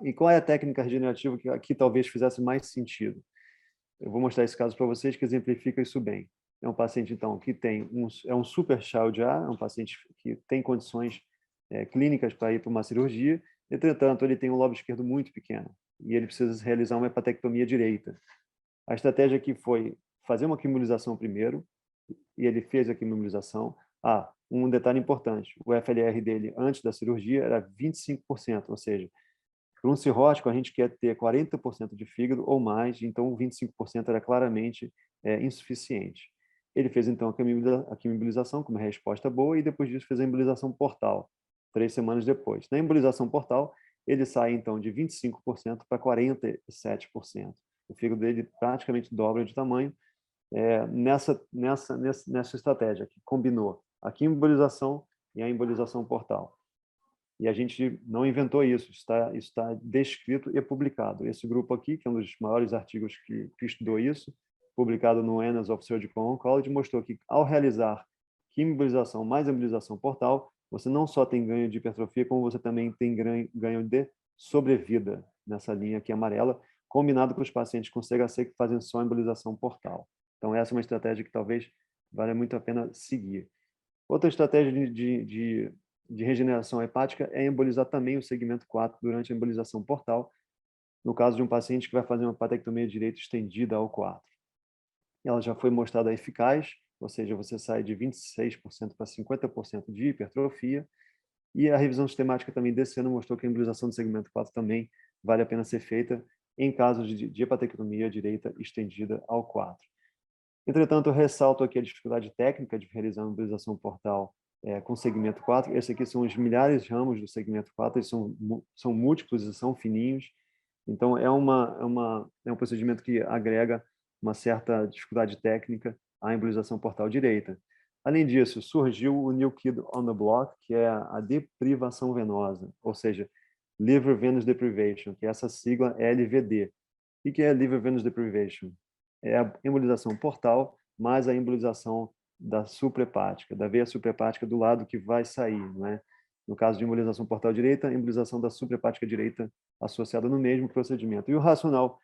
Speaker 4: E qual é a técnica regenerativa que aqui talvez fizesse mais sentido? Eu vou mostrar esse caso para vocês que exemplifica isso bem. É um paciente, então, que tem um super child A, é um paciente que tem condições clínicas para ir para uma cirurgia, entretanto, ele tem um lobo esquerdo muito pequeno e ele precisa realizar uma hepatectomia direita. A estratégia aqui foi fazer uma quimiobilização primeiro, e ele fez a quimiobilização. Um detalhe importante, o FLR dele antes da cirurgia era 25%, ou seja, para um cirrótico a gente quer ter 40% de fígado ou mais, então 25% era claramente insuficiente. Ele fez então a quimiobilização com uma resposta boa e depois disso fez a embolização portal, 3 semanas depois. Na embolização portal, ele sai então de 25% para 47%. O fígado dele praticamente dobra de tamanho nessa estratégia que combinou a quimiobilização e a embolização portal. E a gente não inventou isso está descrito e publicado. Esse grupo aqui, que é um dos maiores artigos que estudou isso, publicado no Annals of Surgical Oncology, mostrou que ao realizar quimiobilização mais embolização portal, você não só tem ganho de hipertrofia, como você também tem ganho de sobrevida, nessa linha aqui amarela, combinado com os pacientes com CHC que fazem só embolização portal. Então, essa é uma estratégia que talvez valha muito a pena seguir. Outra estratégia de regeneração hepática é embolizar também o segmento 4 durante a embolização portal, no caso de um paciente que vai fazer uma patectomia direita estendida ao 4. Ela já foi mostrada eficaz, ou seja, você sai de 26% para 50% de hipertrofia, e a revisão sistemática também desse ano mostrou que a embolização do segmento 4 também vale a pena ser feita em casos de hepatectomia direita estendida ao 4. Entretanto, eu ressalto aqui a dificuldade técnica de realizar a embolização portal com segmento 4. Esses aqui são os milhares de ramos do segmento 4, eles são múltiplos e são fininhos. Então, é um procedimento que agrega uma certa dificuldade técnica à embolização portal direita. Além disso, surgiu o New Kid on the Block, que é a deprivação venosa, ou seja, Liver Venous Deprivation, que é essa sigla LVD. O que é Liver Venous Deprivation? É a embolização portal mais a embolização da suprahepática, da veia suprahepática do lado que vai sair, não é? No caso de embolização portal direita, a embolização da suprahepática direita associada no mesmo procedimento. E o racional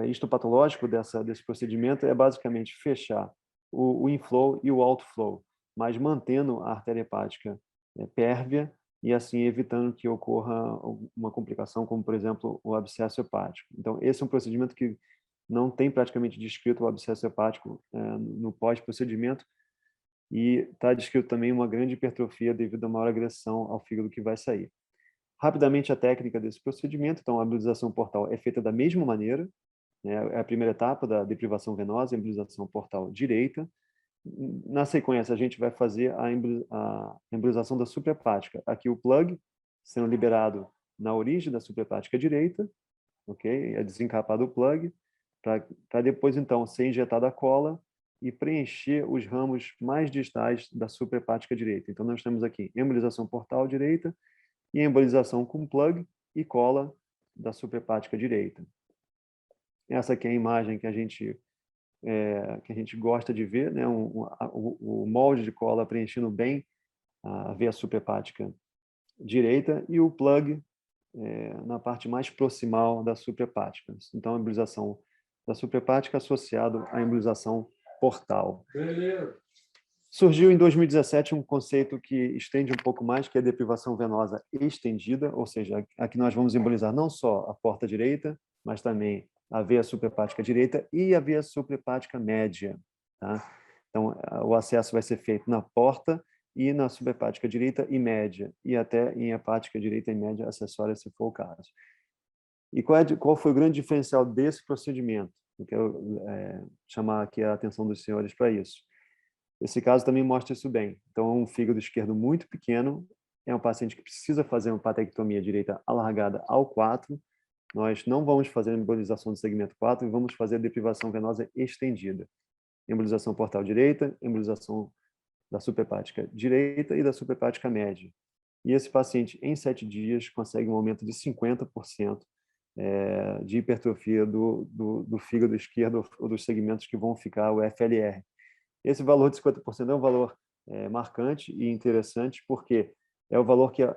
Speaker 4: histopatológico desse procedimento é basicamente fechar o inflow e o outflow, mas mantendo a artéria hepática pérvia e assim evitando que ocorra uma complicação como, por exemplo, o abscesso hepático. Então, esse é um procedimento que não tem praticamente descrito o abscesso hepático no pós-procedimento e está descrito também uma grande hipertrofia devido a maior agressão ao fígado que vai sair. Rapidamente, a técnica desse procedimento, então, a embolização portal é feita da mesma maneira, é a primeira etapa da deprivação venosa, a embolização portal direita. Na sequência, a gente vai fazer a embolização da suprahepática. Aqui o plug sendo liberado na origem da suprahepática direita, ok? É desencapado o plug, para depois, então, ser injetada a cola e preencher os ramos mais distais da suprahepática direita. Então, nós temos aqui embolização portal direita e embolização com plug e cola da suprahepática direita. Essa aqui é a imagem que a gente gosta de ver, né? O molde de cola preenchendo bem a veia suprahepática direita e o plug na parte mais proximal da suprahepática. Então, a embolização da suprahepática associado à embolização portal. Beleza. Surgiu em 2017 um conceito que estende um pouco mais, que é a deprivação venosa estendida, ou seja, aqui nós vamos embolizar não só a porta direita, mas também a veia suprahepática direita e a veia suprahepática média. Tá? Então, o acesso vai ser feito na porta e na suprahepática direita e média, e até em hepática direita e média acessória, se for o caso. E qual foi o grande diferencial desse procedimento? Eu quero chamar aqui a atenção dos senhores para isso. Esse caso também mostra isso bem. Então, é um fígado esquerdo muito pequeno, é um paciente que precisa fazer uma patectomia direita alargada ao 4. Nós não vamos fazer a embolização do segmento 4 e vamos fazer a deprivação venosa estendida. Embolização portal direita, embolização da suprahepática direita e da suprahepática média. E esse paciente, em 7 dias, consegue um aumento de 50% de hipertrofia do fígado esquerdo ou dos segmentos que vão ficar o FLR. Esse valor de 50% é um valor marcante e interessante, porque é o valor que é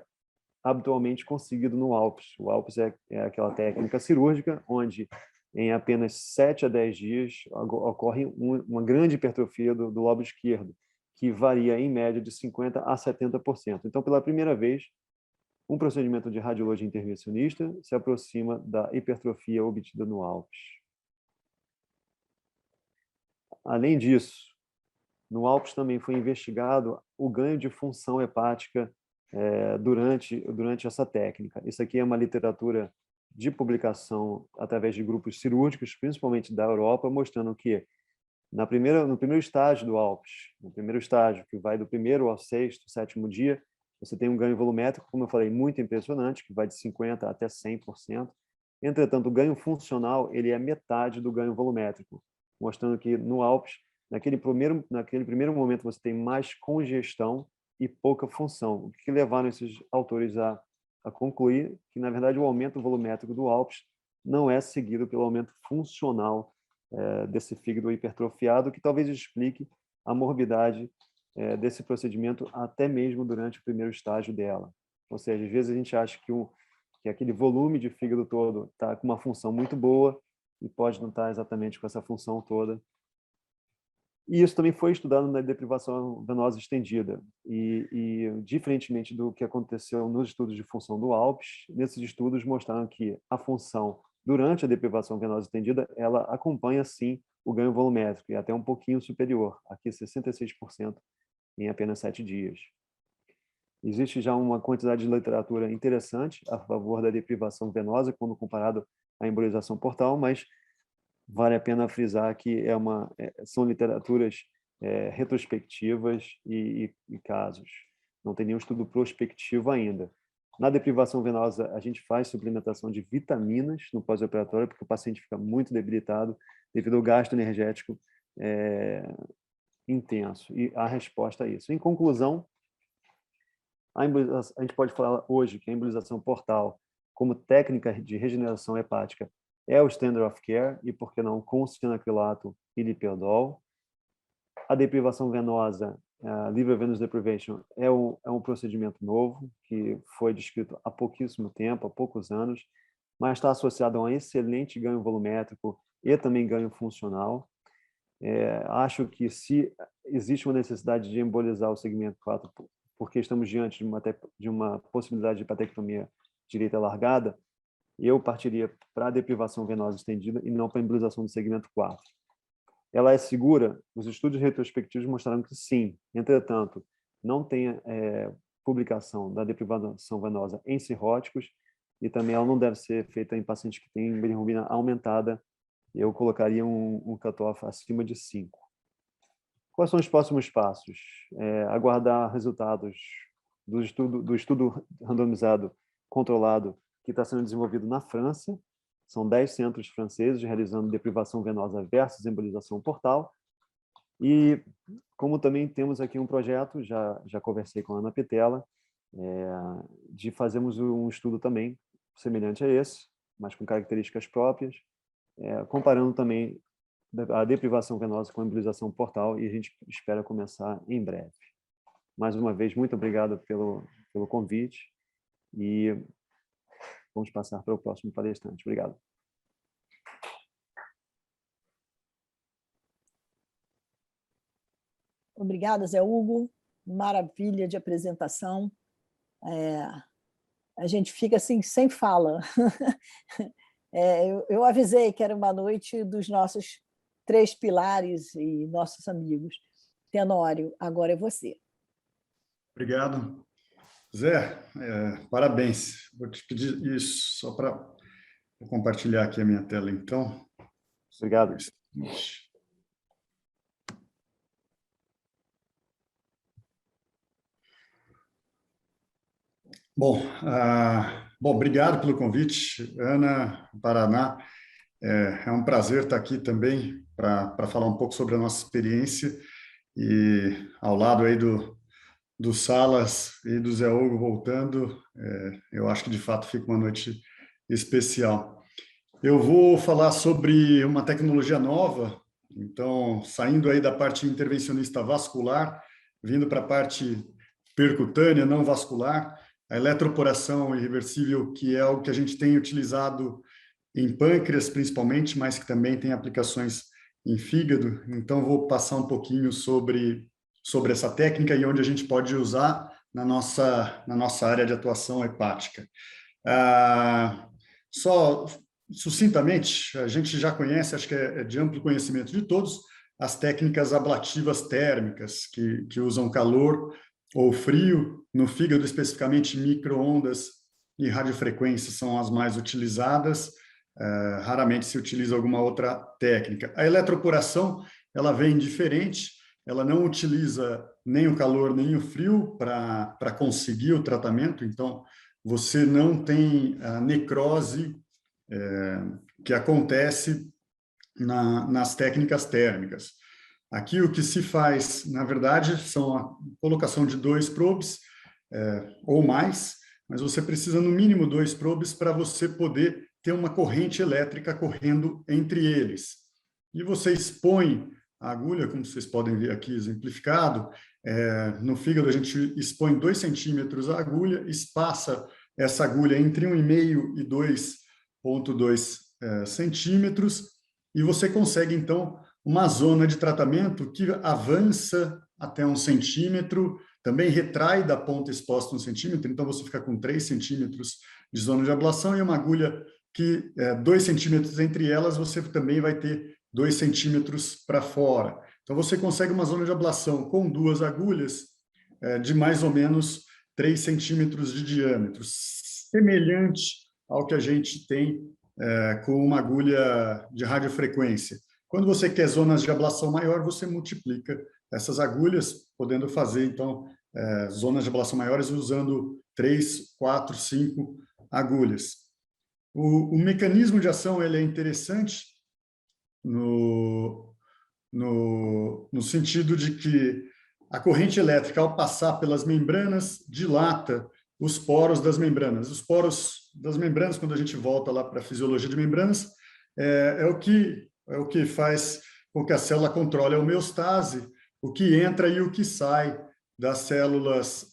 Speaker 4: habitualmente conseguido no ALPS. O ALPS é aquela técnica cirúrgica onde em apenas 7 a 10 dias ocorre uma grande hipertrofia do lobo esquerdo, que varia em média de 50% a 70%. Então, pela primeira vez, um procedimento de radiologia intervencionista se aproxima da hipertrofia obtida no ALPS. Além disso, no Alpes também foi investigado o ganho de função hepática durante essa técnica. Isso aqui é uma literatura de publicação através de grupos cirúrgicos, principalmente da Europa, mostrando que no primeiro estágio do Alpes, no primeiro estágio, que vai do primeiro ao sexto, sétimo dia, você tem um ganho volumétrico, como eu falei, muito impressionante, que vai de 50% até 100%. Entretanto, o ganho funcional ele é metade do ganho volumétrico, mostrando que no Alpes, naquele primeiro momento, você tem mais congestão e pouca função, o que levaram esses autores a concluir que, na verdade, o aumento volumétrico do Alpes não é seguido pelo aumento funcional desse fígado hipertrofiado, que talvez explique a morbidade desse procedimento até mesmo durante o primeiro estágio dela. Ou seja, às vezes a gente acha que aquele volume de fígado todo está com uma função muito boa e pode não estar exatamente com essa função toda. E isso também foi estudado na deprivação venosa estendida. E diferentemente do que aconteceu nos estudos de função do Alpes, nesses estudos mostraram que a função durante a deprivação venosa estendida, ela acompanha, sim, o ganho volumétrico, e até um pouquinho superior, aqui 66% em apenas 7 dias. Existe já uma quantidade de literatura interessante a favor da deprivação venosa, quando comparado à embolização portal, mas vale a pena frisar que são literaturas retrospectivas e casos. Não tem nenhum estudo prospectivo ainda. Na deprivação venosa, a gente faz suplementação de vitaminas no pós-operatório, porque o paciente fica muito debilitado devido ao gasto energético intenso. E a resposta a isso. Em conclusão, a gente pode falar hoje que a embolização portal, como técnica de regeneração hepática, é o standard of care, e por que não com cianoacrilato e lipiodol. A deprivação venosa, liver venous deprivation, é um procedimento novo, que foi descrito há pouquíssimo tempo, há poucos anos, mas está associado a um excelente ganho volumétrico e também ganho funcional. Acho que se existe uma necessidade de embolizar o segmento 4, porque estamos diante de uma possibilidade de hepatectomia direita largada, eu partiria para a deprivação venosa estendida e não para a embolização do segmento 4. Ela é segura? Os estudos retrospectivos mostraram que sim. Entretanto, não tem publicação da deprivação venosa em cirróticos e também ela não deve ser feita em pacientes que têm bilirrubina aumentada. Eu colocaria um cutoff acima de 5. Quais são os próximos passos? Aguardar resultados do estudo randomizado controlado que está sendo desenvolvido na França. São 10 centros franceses realizando deprivação venosa versus embolização portal. E como também temos aqui um projeto, já conversei com a Ana Petela, de fazermos um estudo também semelhante a esse, mas com características próprias, comparando também a deprivação venosa com a embolização portal, e a gente espera começar em breve. Mais uma vez, muito obrigado pelo convite e vamos passar para o próximo palestrante. Obrigado.
Speaker 1: Obrigada, Zé Hugo. Maravilha de apresentação. A gente fica assim, sem fala. Eu avisei que era uma noite dos nossos 3 pilares e nossos amigos. Tenório, agora é você.
Speaker 5: Obrigado. Zé, parabéns. Vou te pedir isso só para compartilhar aqui a minha tela, então.
Speaker 4: Obrigado.
Speaker 5: Bom, obrigado pelo convite, Ana, Paraná. É um prazer estar aqui também para falar um pouco sobre a nossa experiência e ao lado aí do Salas e do Zé Hugo voltando, eu acho que de fato fica uma noite especial. Eu vou falar sobre uma tecnologia nova, então saindo aí da parte intervencionista vascular, vindo para a parte percutânea, não vascular, a eletroporação irreversível, que é o que a gente tem utilizado em pâncreas principalmente, mas que também tem aplicações em fígado. Então vou passar um pouquinho sobre essa técnica e onde a gente pode usar na nossa área de atuação hepática. Só sucintamente, a gente já conhece, acho que é de amplo conhecimento de todos, as técnicas ablativas térmicas, que usam calor ou frio. No fígado, especificamente, micro-ondas e radiofrequência são as mais utilizadas. Raramente se utiliza alguma outra técnica. A eletroporação, ela vem diferente, ela não utiliza nem o calor nem o frio para conseguir o tratamento, então você não tem a necrose que acontece nas técnicas térmicas. Aqui o que se faz, na verdade, são a colocação de 2 probes ou mais, mas você precisa no mínimo 2 probes para você poder ter uma corrente elétrica correndo entre eles. E você expõe a agulha, como vocês podem ver aqui exemplificado, no fígado a gente expõe 2 centímetros a agulha, espaça essa agulha entre 1,5 e 2,2 centímetros, e você consegue, então, uma zona de tratamento que avança até 1 centímetro, também retrai da ponta exposta 1 centímetro, então você fica com 3 centímetros de zona de ablação, e uma agulha que 2 centímetros entre elas, você também vai ter 2 centímetros para fora. Então, você consegue uma zona de ablação com 2 agulhas de mais ou menos 3 centímetros de diâmetro, semelhante ao que a gente tem com uma agulha de radiofrequência. Quando você quer zonas de ablação maior, você multiplica essas agulhas, podendo fazer, então, zonas de ablação maiores usando 3, 4, 5 agulhas. O mecanismo de ação ele é interessante no sentido de que a corrente elétrica, ao passar pelas membranas, dilata os poros das membranas. Os poros das membranas, quando a gente volta lá para a fisiologia de membranas, é o que faz com que a célula controle a homeostase, o que entra e o que sai das células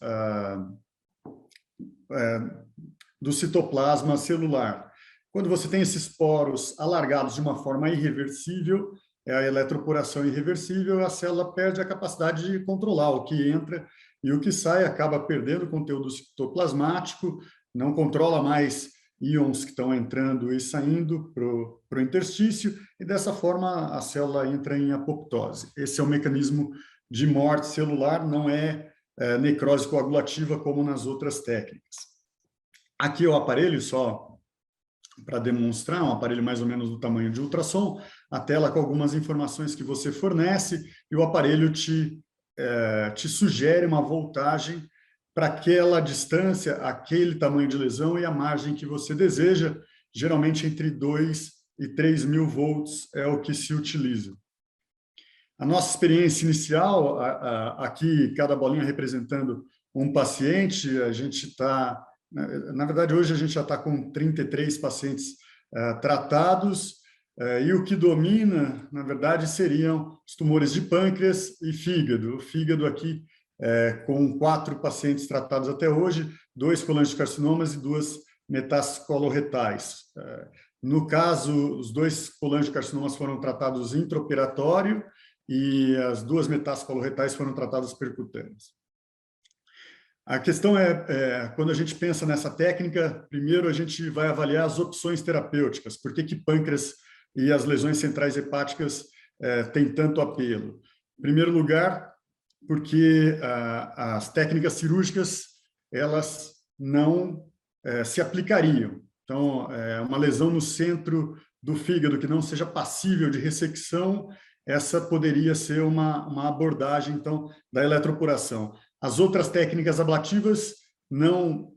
Speaker 5: do citoplasma celular. Quando você tem esses poros alargados de uma forma irreversível, a eletroporação irreversível, a célula perde a capacidade de controlar o que entra e o que sai, acaba perdendo conteúdo citoplasmático, não controla mais íons que estão entrando e saindo para o interstício, e dessa forma a célula entra em apoptose. Esse é o mecanismo de morte celular, não é necrose coagulativa como nas outras técnicas. Aqui é o aparelho, só para demonstrar, um aparelho mais ou menos do tamanho de ultrassom, a tela com algumas informações que você fornece, e o aparelho te sugere uma voltagem para aquela distância, aquele tamanho de lesão e a margem que você deseja, geralmente entre 2 e 3 mil volts é o que se utiliza. A nossa experiência inicial, aqui cada bolinha representando um paciente, a gente está... Na verdade, hoje a gente já está com 33 pacientes tratados, e o que domina, na verdade, seriam os tumores de pâncreas e fígado. O fígado aqui, com 4 pacientes tratados até hoje, 2 colangiocarcinomas e 2 metástases coloretais. No caso, os 2 colangiocarcinomas foram tratados intraoperatório e as 2 metástases coloretais foram tratadas percutâneas. A questão quando a gente pensa nessa técnica, primeiro a gente vai avaliar as opções terapêuticas. Por que pâncreas e as lesões centrais hepáticas têm tanto apelo? Em primeiro lugar, porque as técnicas cirúrgicas, elas não se aplicariam. Então, uma lesão no centro do fígado que não seja passível de ressecção, essa poderia ser uma abordagem, então, da eletroporação. As outras técnicas ablativas não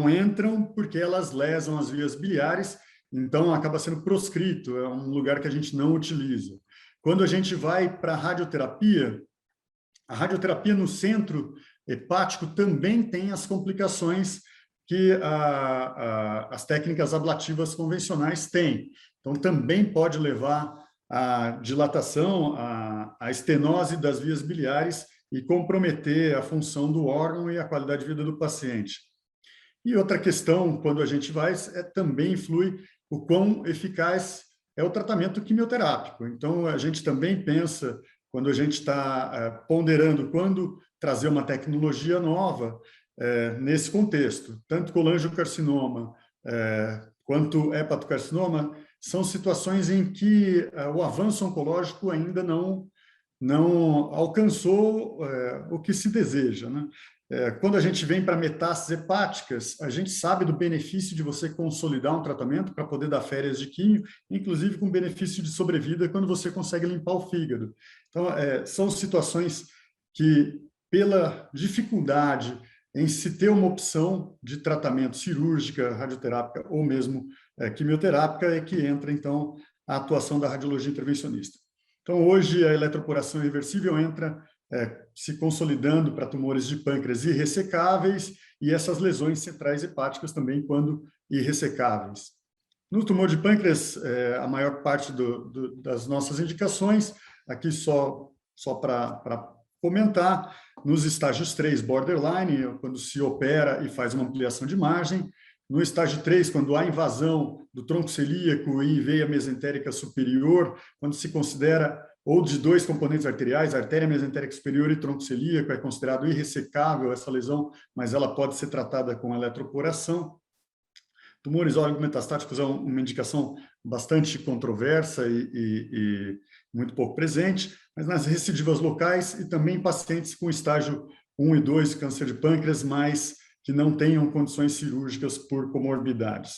Speaker 5: entram porque elas lesam as vias biliares, então acaba sendo proscrito, é um lugar que a gente não utiliza. Quando a gente vai para a radioterapia no centro hepático também tem as complicações que as técnicas ablativas convencionais têm. Então, também pode levar à dilatação, à estenose das vias biliares, e comprometer a função do órgão e a qualidade de vida do paciente. E outra questão, quando a gente vai, também influi o quão eficaz é o tratamento quimioterápico. Então, a gente também pensa, quando a gente está ponderando quando trazer uma tecnologia nova nesse contexto, tanto colangiocarcinoma quanto hepatocarcinoma, são situações em que o avanço oncológico ainda não não alcançou o que se deseja, né? Quando a gente vem para metástases hepáticas, a gente sabe do benefício de você consolidar um tratamento para poder dar férias de químio, inclusive com benefício de sobrevida quando você consegue limpar o fígado. Então, são situações que, pela dificuldade em se ter uma opção de tratamento cirúrgica, radioterápica ou mesmo quimioterápica, é que entra, então, a atuação da radiologia intervencionista. Então, hoje, a eletroporação reversível entra se consolidando para tumores de pâncreas irressecáveis e essas lesões centrais hepáticas também, quando irressecáveis. No tumor de pâncreas, a maior parte das nossas indicações, aqui só para comentar, nos estágios 3, borderline, quando se opera e faz uma ampliação de margem. No estágio 3, quando há invasão do tronco celíaco e veia mesentérica superior, quando se considera ou de 2 componentes arteriais, artéria mesentérica superior e tronco celíaco, é considerado irressecável essa lesão, mas ela pode ser tratada com eletroporação. Tumores oligometastáticos é uma indicação bastante controversa e muito pouco presente, mas nas recidivas locais e também pacientes com estágio 1 e 2, câncer de pâncreas, mas que não tenham condições cirúrgicas por comorbidades.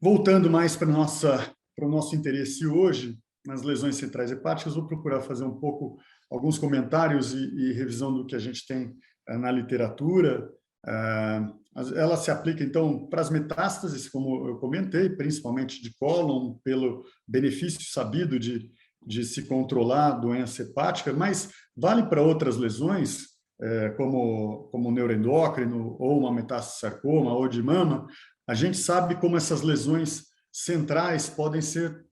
Speaker 5: Voltando mais para o nosso interesse hoje, nas lesões centrais hepáticas, vou procurar fazer um pouco alguns comentários e revisão do que a gente tem na literatura. Ela se aplica, então, para as metástases, como eu comentei, principalmente de cólon, pelo benefício sabido de se controlar a doença hepática, mas vale para outras lesões, como neuroendócrino, ou uma metástase sarcoma, ou de mama. A gente sabe como essas lesões centrais podem ser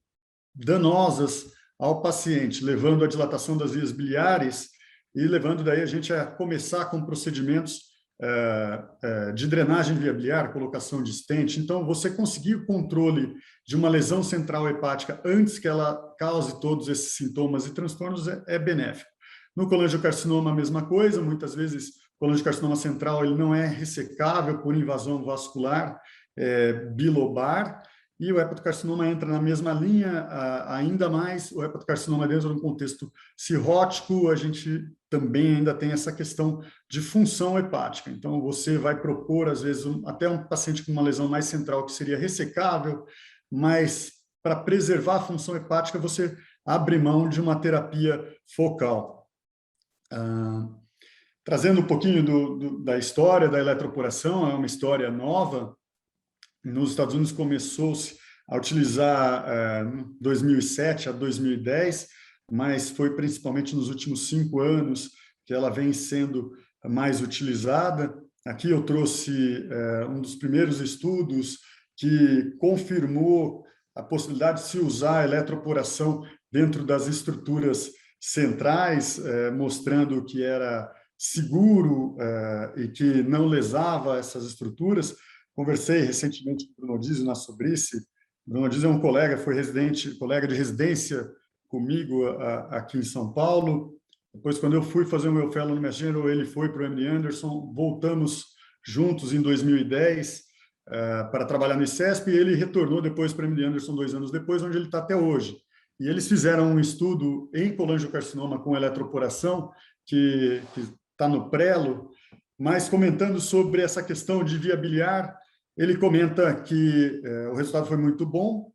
Speaker 5: danosas ao paciente, levando à dilatação das vias biliares e levando daí a gente a começar com procedimentos de drenagem via biliar, colocação de stent. Então, você conseguir o controle de uma lesão central hepática antes que ela cause todos esses sintomas e transtornos é benéfico. No colangiocarcinoma, a mesma coisa. Muitas vezes, o colangiocarcinoma central ele não é ressecável por invasão vascular bilobar, e o hepatocarcinoma entra na mesma linha, ainda mais o hepatocarcinoma dentro de um contexto cirrótico, a gente também ainda tem essa questão de função hepática. Então, você vai propor, às vezes, até um paciente com uma lesão mais central que seria ressecável, mas para preservar a função hepática, você abre mão de uma terapia focal. Trazendo um pouquinho da história da eletroporação, é uma história nova. Nos Estados Unidos começou-se a utilizar 2007 a 2010, mas foi principalmente nos últimos 5 anos que ela vem sendo mais utilizada. Aqui eu trouxe um dos primeiros estudos que confirmou a possibilidade de se usar a eletroporação dentro das estruturas centrais, mostrando que era seguro e que não lesava essas estruturas. Conversei recentemente com o Bruno Dizio na Sobrice. O Bruno Dizio é um colega, foi colega de residência comigo aqui em São Paulo. Depois, quando eu fui fazer o meu fellow no Mass General, ele foi para o MD Anderson. Voltamos juntos em 2010 para trabalhar no ICESP, e ele retornou depois para o MD Anderson 2 anos depois, onde ele está até hoje. E eles fizeram um estudo em colangiocarcinoma com eletroporação, que está no prelo, mas comentando sobre essa questão de via biliar, ele comenta que o resultado foi muito bom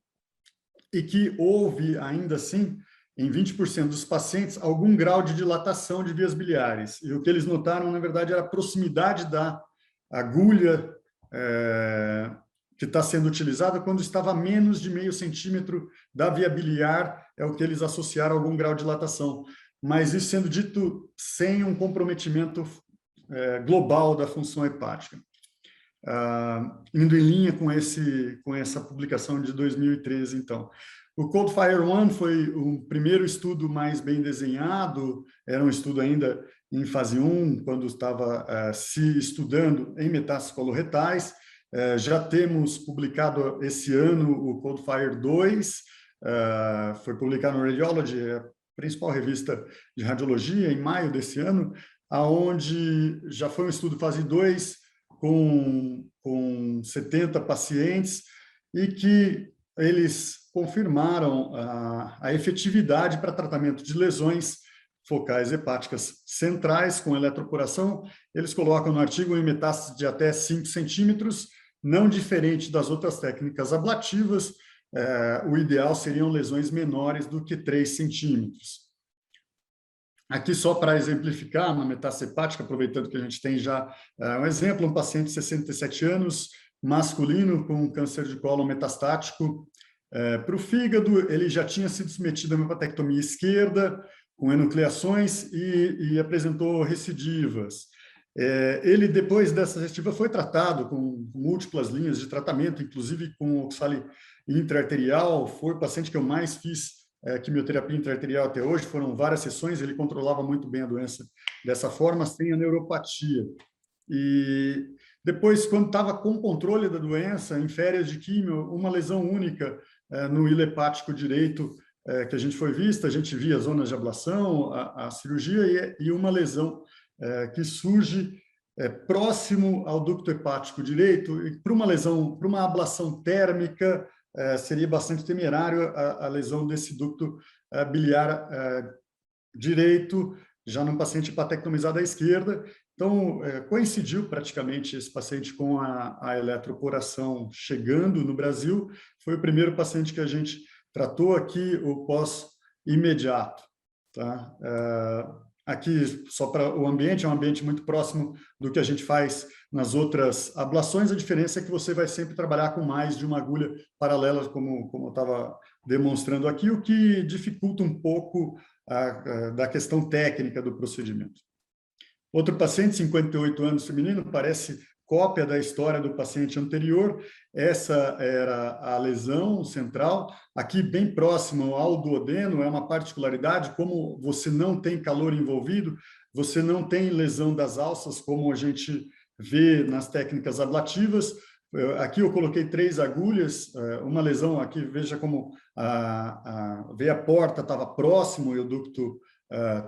Speaker 5: e que houve, ainda assim, em 20% dos pacientes, algum grau de dilatação de vias biliares. E o que eles notaram, na verdade, era a proximidade da agulha que está sendo utilizada quando estava a menos de 0,5 centímetro da via biliar, é o que eles associaram a algum grau de dilatação. Mas isso sendo dito sem um comprometimento global da função hepática. Indo em linha com essa publicação de 2013, então. O ColdFire 1 foi o primeiro estudo mais bem desenhado, era um estudo ainda em fase 1, quando estava se estudando em metástases coloretais. Já temos publicado esse ano o ColdFire 2, foi publicado no Radiology, a principal revista de radiologia, em maio desse ano, onde já foi um estudo fase 2 com 70 pacientes e que eles confirmaram a efetividade para tratamento de lesões focais hepáticas centrais com eletroporação. Eles colocam no artigo em metástase de até 5 centímetros, não diferente das outras técnicas ablativas. O ideal seriam lesões menores do que 3 centímetros. Aqui, só para exemplificar, na metástase hepática, aproveitando que a gente tem já um exemplo, um paciente de 67 anos, masculino, com câncer de cólon metastático para o fígado. Ele já tinha sido submetido a uma hepatectomia esquerda, com enucleações, e apresentou recidivas. Ele, depois dessa recidiva, foi tratado com múltiplas linhas de tratamento, inclusive com oxali intraarterial. Foi o paciente que eu mais fiz quimioterapia intraarterial até hoje, foram várias sessões. Ele controlava muito bem a doença dessa forma, sem a neuropatia. E depois, quando estava com controle da doença, em férias de químio, uma lesão única no hilo hepático direito que a gente foi vista, a gente via zonas de ablação, a cirurgia, e uma lesão que surge próximo ao ducto hepático direito. E para uma lesão, para uma ablação térmica, seria bastante temerário a lesão desse ducto biliar direito, já num paciente hepatectomizado à esquerda. Então, coincidiu praticamente esse paciente com a eletroporação chegando no Brasil. Foi o primeiro paciente que a gente tratou aqui, o pós-imediato. Tá? Aqui, só para o ambiente, é um ambiente muito próximo do que a gente faz nas outras ablações. A diferença é que você vai sempre trabalhar com mais de uma agulha paralela, como eu estava demonstrando aqui, o que dificulta um pouco da questão técnica do procedimento. Outro paciente, 58 anos, feminino, parece cópia da história do paciente anterior. Essa era a lesão central. Aqui, bem próximo ao duodeno, é uma particularidade, como você não tem calor envolvido, você não tem lesão das alças, como a gente vê nas técnicas ablativas. Aqui eu coloquei 3 agulhas, uma lesão aqui, veja como a veia porta estava próximo e o ducto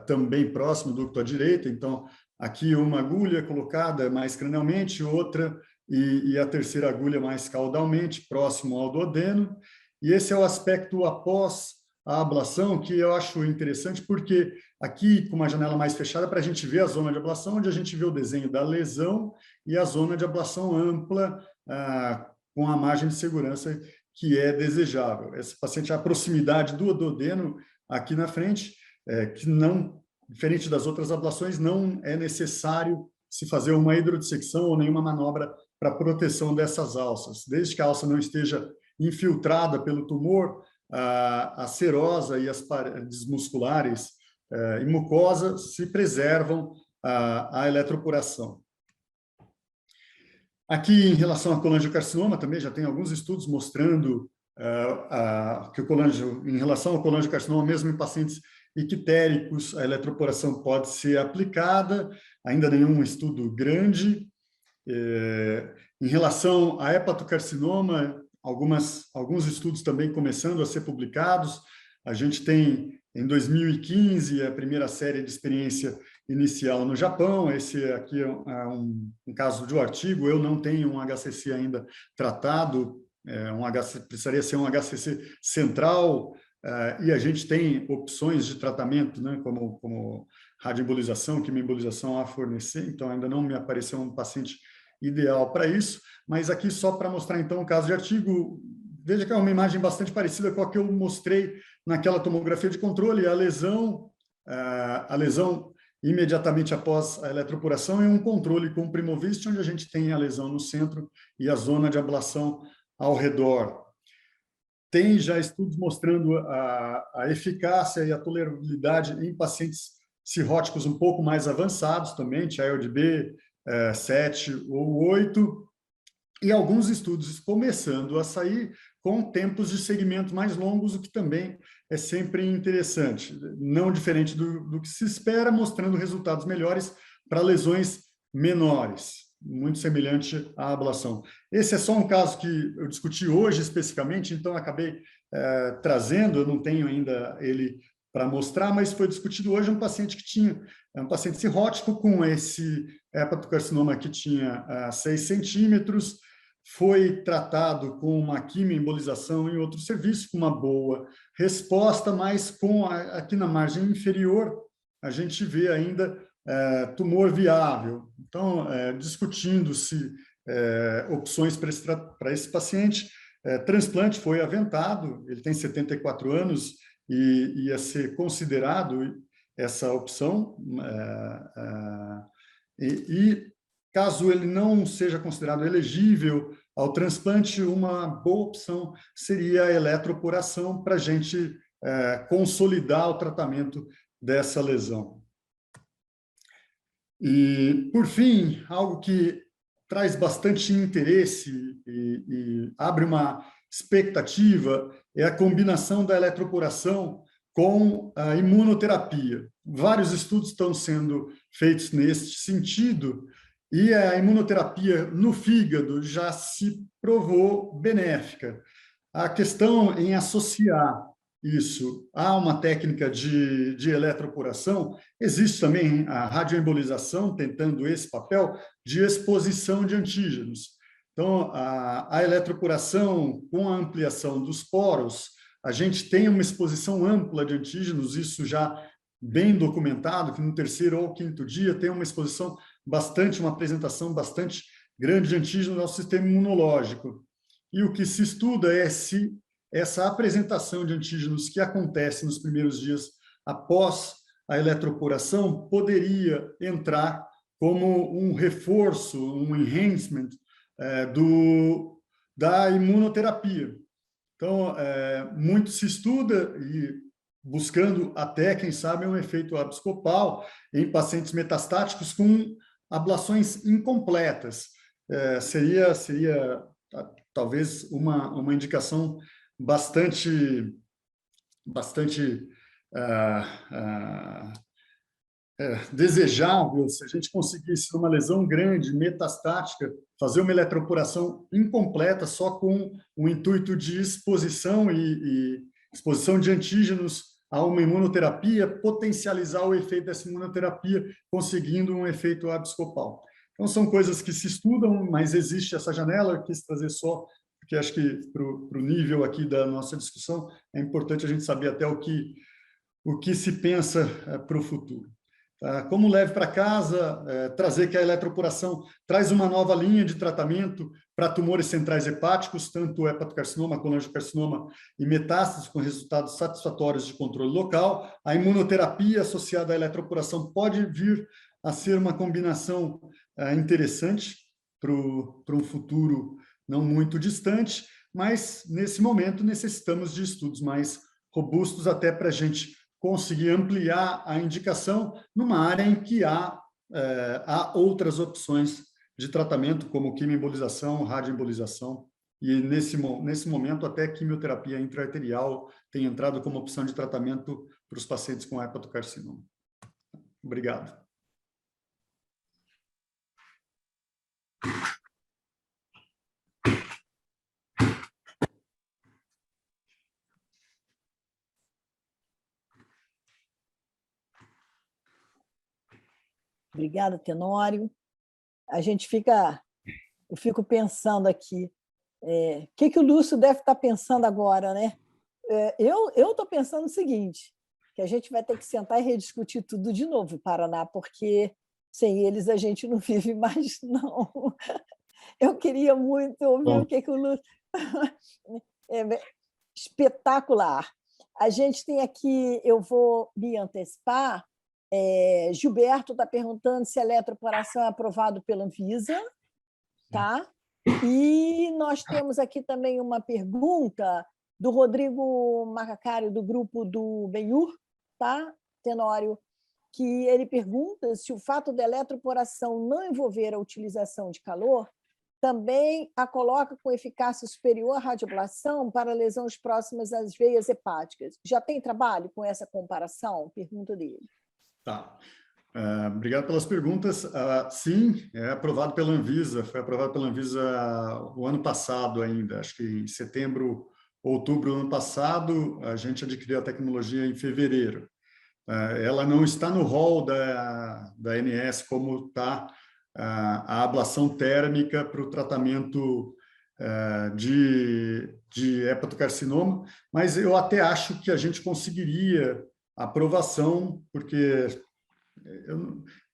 Speaker 5: também próximo, o ducto à direita. Então, aqui uma agulha colocada mais cranialmente, outra e a terceira agulha mais caudalmente, próximo ao duodeno. E esse é o aspecto após a ablação, que eu acho interessante, porque aqui, com uma janela mais fechada, para a gente ver a zona de ablação, onde a gente vê o desenho da lesão e a zona de ablação ampla, com a margem de segurança que é desejável. Esse paciente, a proximidade do duodeno aqui na frente, que não, diferente das outras ablações, não é necessário se fazer uma hidrodissecção ou nenhuma manobra para proteção dessas alças. Desde que a alça não esteja infiltrada pelo tumor, a serosa e as paredes musculares e mucosa se preservam à eletroporação. Aqui, em relação ao colangiocarcinoma, também já tem alguns estudos mostrando que em relação ao colangiocarcinoma, mesmo em pacientes ictéricos, a eletroporação pode ser aplicada, ainda nenhum estudo grande. Em relação a hepatocarcinoma, alguns estudos também começando a ser publicados. A gente tem, em 2015, a primeira série de experiência inicial no Japão. Esse aqui é um caso de um artigo. Eu não tenho um HCC ainda tratado, precisaria ser um HCC central, e a gente tem opções de tratamento, né, como radioembolização, quimioembolização a fornecer, então ainda não me apareceu um paciente ideal para isso, mas aqui só para mostrar então o caso de artigo. Veja que é uma imagem bastante parecida com a que eu mostrei naquela tomografia de controle. A lesão imediatamente após a eletroporação é um controle com Primovist, onde a gente tem a lesão no centro e a zona de ablação ao redor. Tem já estudos mostrando a eficácia e a tolerabilidade em pacientes cirróticos um pouco mais avançados também, Child B 7 ou 8, e alguns estudos começando a sair com tempos de segmento mais longos, o que também é sempre interessante, não diferente do que se espera, mostrando resultados melhores para lesões menores, muito semelhante à ablação. Esse é só um caso que eu discuti hoje especificamente, então acabei trazendo, eu não tenho ainda ele para mostrar, mas foi discutido hoje um paciente que tinha, um paciente cirrótico com esse hepatocarcinoma que tinha 6 centímetros, foi tratado com uma quimioembolização em outro serviço, com uma boa resposta, mas aqui na margem inferior, a gente vê ainda tumor viável. Então, discutindo-se opções para esse paciente, transplante foi aventado, ele tem 74 anos e ia ser considerado essa opção, caso ele não seja considerado elegível ao transplante, uma boa opção seria a eletroporação para a gente consolidar o tratamento dessa lesão. E, por fim, algo que traz bastante interesse e abre uma expectativa é a combinação da eletroporação com a imunoterapia. Vários estudos estão sendo feitos nesse sentido, e a imunoterapia no fígado já se provou benéfica. A questão em associar isso a uma técnica de eletroporação, existe também a radioembolização, tentando esse papel de exposição de antígenos. Então, a eletroporação, com a ampliação dos poros, a gente tem uma exposição ampla de antígenos, isso já bem documentado, que no 3º ou 5º dia tem uma exposição uma apresentação bastante grande de antígenos no nosso sistema imunológico. E o que se estuda é se essa apresentação de antígenos que acontece nos primeiros dias após a eletroporação poderia entrar como um reforço, um enhancement da imunoterapia. Então, muito se estuda e buscando até, quem sabe, um efeito abscopal em pacientes metastáticos com ablações incompletas. Seria talvez uma indicação bastante desejável, se a gente conseguisse, numa lesão grande, metastática, fazer uma eletroporação incompleta, só com o intuito de exposição e exposição de antígenos a uma imunoterapia, potencializar o efeito dessa imunoterapia, conseguindo um efeito abscopal. Então, são coisas que se estudam, mas existe essa janela, eu quis trazer só, porque acho que para o nível aqui da nossa discussão, é importante a gente saber até o que se pensa para o futuro. Como leve para casa, trazer que a eletroporação traz uma nova linha de tratamento para tumores centrais hepáticos, tanto hepatocarcinoma, colangiocarcinoma e metástases, com resultados satisfatórios de controle local. A imunoterapia associada à eletroporação pode vir a ser uma combinação interessante para um futuro não muito distante, mas, nesse momento, necessitamos de estudos mais robustos até para a gente conseguir ampliar a indicação numa área em que há outras opções de tratamento, como quimioembolização, radioembolização, e nesse momento até quimioterapia intraarterial tem entrado como opção de tratamento para os pacientes com hepatocarcinoma. Obrigado.
Speaker 1: Obrigada, Tenório. Eu fico pensando aqui, o que o Lúcio deve estar pensando agora, né? Eu estou pensando o seguinte, que a gente vai ter que sentar e rediscutir tudo de novo, Paraná, porque sem eles a gente não vive mais, não. Eu queria muito ouvir o que o Lúcio... Espetacular. A gente tem aqui, eu vou me antecipar, Gilberto está perguntando se a eletroporação é aprovado pela Anvisa, tá? E nós temos aqui também uma pergunta do Rodrigo Macacari, do grupo do Benhur, tá, Tenório, que ele pergunta se o fato da eletroporação não envolver a utilização de calor também a coloca com eficácia superior à radioablação para lesões próximas às veias hepáticas. Já tem trabalho com essa comparação? Pergunta dele.
Speaker 5: Tá. Obrigado pelas perguntas. Sim, é aprovado pela Anvisa, foi aprovado pela Anvisa o ano passado ainda, acho que em setembro, outubro do ano passado, a gente adquiriu a tecnologia em fevereiro. Ela não está no rol da ANS como está a ablação térmica para o tratamento de hepatocarcinoma, mas eu até acho que a gente conseguiria aprovação, porque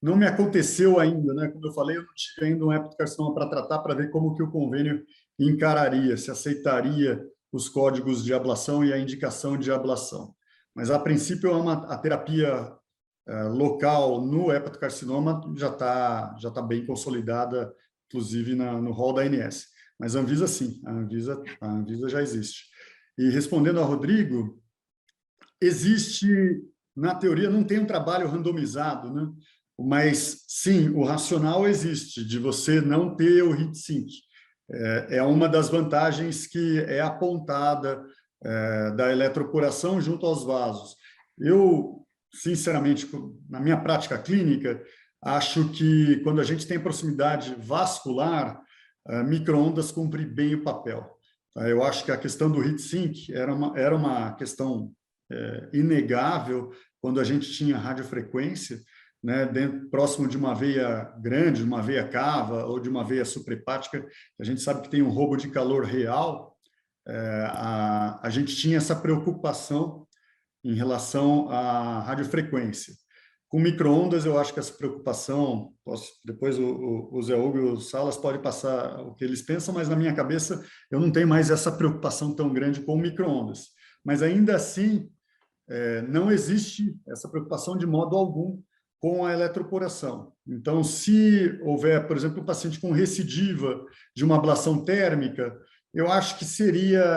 Speaker 5: não me aconteceu ainda, né? Como eu falei, eu não tive ainda um hepatocarcinoma para tratar, para ver como que o convênio encararia, se aceitaria os códigos de ablação e a indicação de ablação. Mas, a princípio, a terapia local no hepatocarcinoma já tá bem consolidada, inclusive no rol da ANS. Mas a Anvisa, sim, a Anvisa já existe. E respondendo ao Rodrigo, existe, na teoria, não tem um trabalho randomizado, né? Mas, sim, o racional existe, de você não ter o heat sink. É uma das vantagens que é apontada da eletroporação junto aos vasos. Eu, sinceramente, na minha prática clínica, acho que quando a gente tem proximidade vascular, micro-ondas cumpre bem o papel. Eu acho que a questão do heat sink era uma questão inegável quando a gente tinha radiofrequência, né, próximo de uma veia grande, de uma veia cava ou de uma veia suprahepática, a gente sabe que tem um roubo de calor real, a gente tinha essa preocupação em relação à radiofrequência. Com micro-ondas, eu acho que essa preocupação, depois o Zé Hugo e o Salas podem passar o que eles pensam, mas na minha cabeça eu não tenho mais essa preocupação tão grande com micro-ondas. Mas ainda assim, não existe essa preocupação de modo algum com a eletroporação. Então, se houver, por exemplo, um paciente com recidiva de uma ablação térmica, eu acho que seria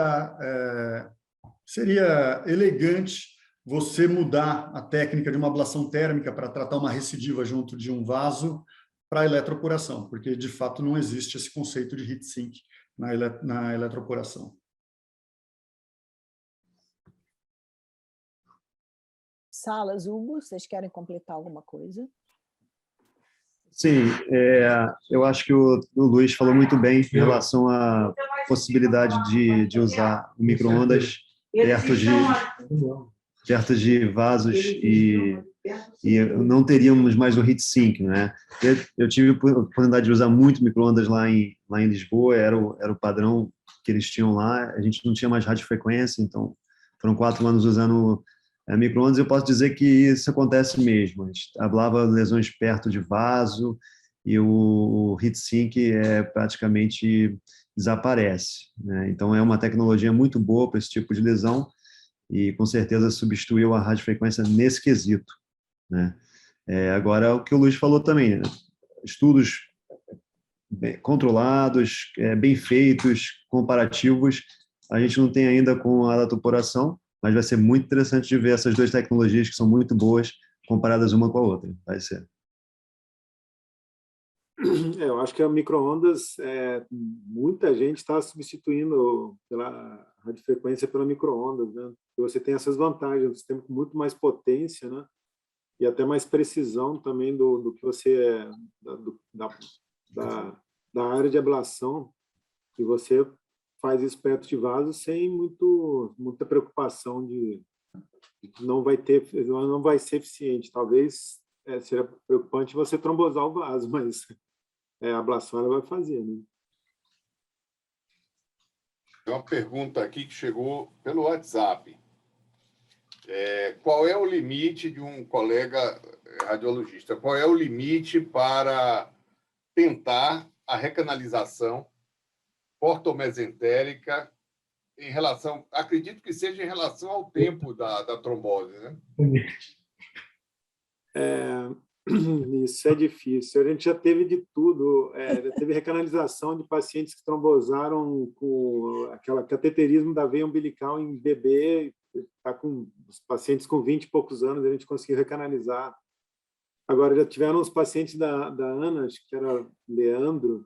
Speaker 5: elegante você mudar a técnica de uma ablação térmica para tratar uma recidiva junto de um vaso para a eletroporação, porque, de fato, não existe esse conceito de heat sink na eletroporação.
Speaker 1: Salas, Hugo, vocês querem completar alguma coisa?
Speaker 4: Sim, eu acho que o Luiz falou muito bem em relação à possibilidade de usar o micro-ondas perto de vasos e não teríamos mais o heat sink, né? Eu tive a oportunidade de usar muito micro-ondas lá em Lisboa, era o padrão que eles tinham lá, a gente não tinha mais radiofrequência, então foram 4 anos usando micro-ondas. Eu posso dizer que isso acontece mesmo, a gente ablava lesões perto de vaso e o heat sink praticamente desaparece, né? Então é uma tecnologia muito boa para esse tipo de lesão, e com certeza substituiu a radiofrequência nesse quesito, né? Agora, o que o Luiz falou também, né? Estudos controlados, bem feitos, comparativos, a gente não tem ainda com a eletroporação, mas vai ser muito interessante de ver essas duas tecnologias que são muito boas, comparadas uma com a outra, vai ser.
Speaker 3: Eu acho que a micro-ondas, muita gente está substituindo pela radiofrequência pela micro-ondas, né? Você tem essas vantagens, você tem muito mais potência, né? E até mais precisão também do que você da área de ablação, e você faz isso perto de vaso sem muita preocupação de que não vai ser eficiente. Talvez seja preocupante você trombosar o vaso, mas a ablação ela vai fazer, né?
Speaker 2: Tem uma pergunta aqui que chegou pelo WhatsApp. Qual é o limite de um colega radiologista? Qual é o limite para tentar a recanalização portomesentérica em relação, acredito que seja em relação ao tempo da trombose, né?
Speaker 3: Isso é difícil. A gente já teve de tudo. Já teve recanalização de pacientes que trombosaram com aquele cateterismo da veia umbilical em bebê, tá com os pacientes com 20 e poucos anos, a gente conseguiu recanalizar. Agora, já tiveram os pacientes da Ana, acho que era Leandro,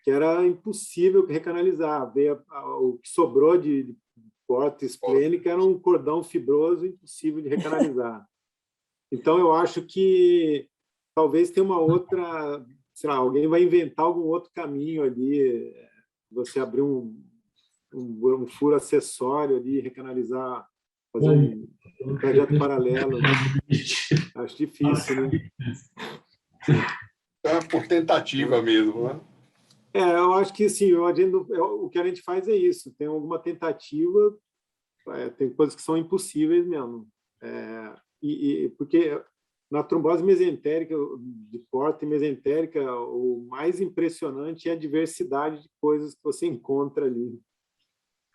Speaker 3: que era impossível recanalizar. O que sobrou de porta esplênica era um cordão fibroso impossível de recanalizar. Então, eu acho que talvez tenha uma outra, sei lá, alguém vai inventar algum outro caminho ali, você abrir um furo acessório ali, recanalizar, fazer um trajeto paralelo. Acho difícil, né?
Speaker 2: Então, por tentativa mesmo, né?
Speaker 3: Eu acho que sim, o que a gente faz é isso. Tem alguma tentativa, tem coisas que são impossíveis mesmo. Porque na trombose mesentérica, de porta e mesentérica, o mais impressionante é a diversidade de coisas que você encontra ali.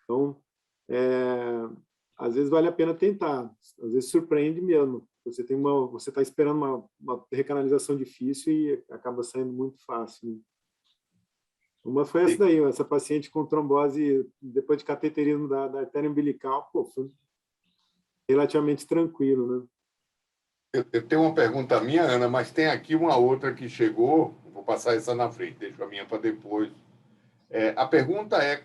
Speaker 3: Então, às vezes vale a pena tentar, às vezes surpreende mesmo. Você está esperando uma recanalização difícil e acaba saindo muito fácil, né? Uma foi essa daí, essa paciente com trombose depois de cateterismo da artéria umbilical, foi relativamente tranquilo, né?
Speaker 2: Eu tenho uma pergunta minha, Ana, mas tem aqui uma outra que chegou, vou passar essa na frente, deixo a minha para depois. A pergunta é,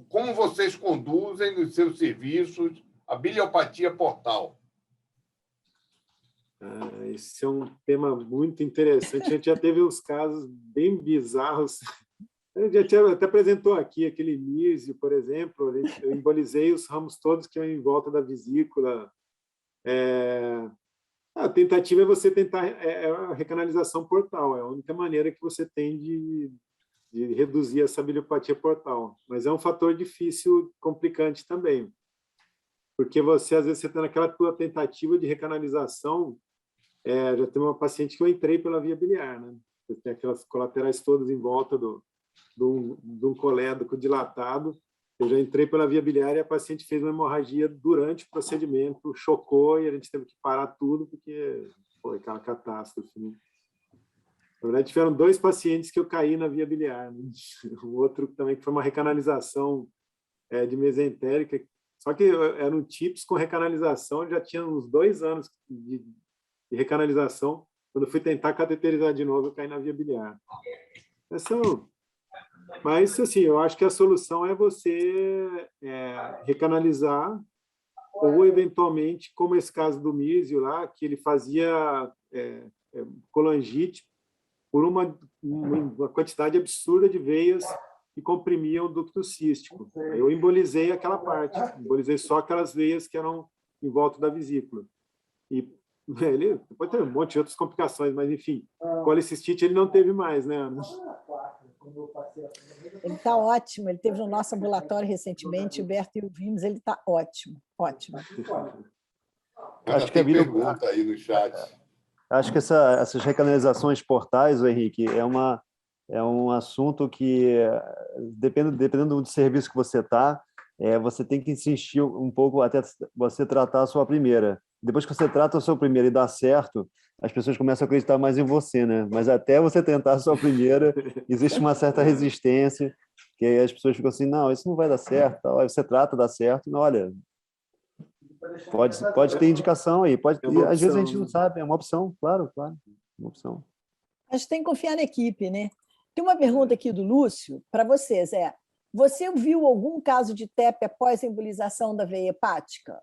Speaker 2: como vocês conduzem nos seus serviços a biliopatia portal?
Speaker 3: Esse é um tema muito interessante. A gente já teve uns casos bem bizarros. A gente até apresentou aqui aquele mísio, por exemplo. Eu embolizei os ramos todos que iam em volta da vesícula. A tentativa é você tentar a recanalização portal. É a única maneira que você tem de reduzir essa biliopatia portal. Mas é um fator difícil, complicante também. Porque às vezes, você está naquela tua tentativa de recanalização. Já tem uma paciente que eu entrei pela via biliar, né? Você tem aquelas colaterais todas em volta de um colédoco dilatado. Eu já entrei pela via biliar e a paciente fez uma hemorragia durante o procedimento, chocou e a gente teve que parar tudo porque foi aquela catástrofe, né? Na verdade, tiveram 2 pacientes que eu caí na via biliar, né? O outro também que foi uma recanalização de mesentérica, só que era um TIPS com recanalização, já tinha uns 2 anos de recanalização. Quando eu fui tentar cateterizar de novo, eu caí na via biliar. Mas, assim, eu acho que a solução é você recanalizar ou, eventualmente, como esse caso do Mísio lá, que ele fazia colangite por uma quantidade absurda de veias que comprimiam o ducto cístico. Eu embolizei aquela parte, embolizei só aquelas veias que eram em volta da vesícula. E ele pode ter um monte de outras complicações, mas, enfim, colicistite ele não teve mais, né, Ana?
Speaker 1: Ele está ótimo, ele teve no nosso ambulatório recentemente, Gilberto e o vimos, ele está ótimo, ótimo.
Speaker 2: Acho que tem pergunta aí no chat.
Speaker 4: Acho que essas recanalizações portais, Henrique, é um assunto que, dependendo do serviço que você está, você tem que insistir um pouco até você tratar a sua primeira. Depois que você trata a sua primeira e dá certo, as pessoas começam a acreditar mais em você, né? Mas até você tentar a sua primeira, existe uma certa resistência, que aí as pessoas ficam assim, não, isso não vai dar certo. Aí você trata, dá certo, não, olha, pode ter indicação aí, às vezes a gente não sabe, é uma opção, claro, uma opção.
Speaker 1: A gente tem que confiar na equipe, né? Tem uma pergunta aqui do Lúcio para vocês, você viu algum caso de TEP após a embolização da veia hepática?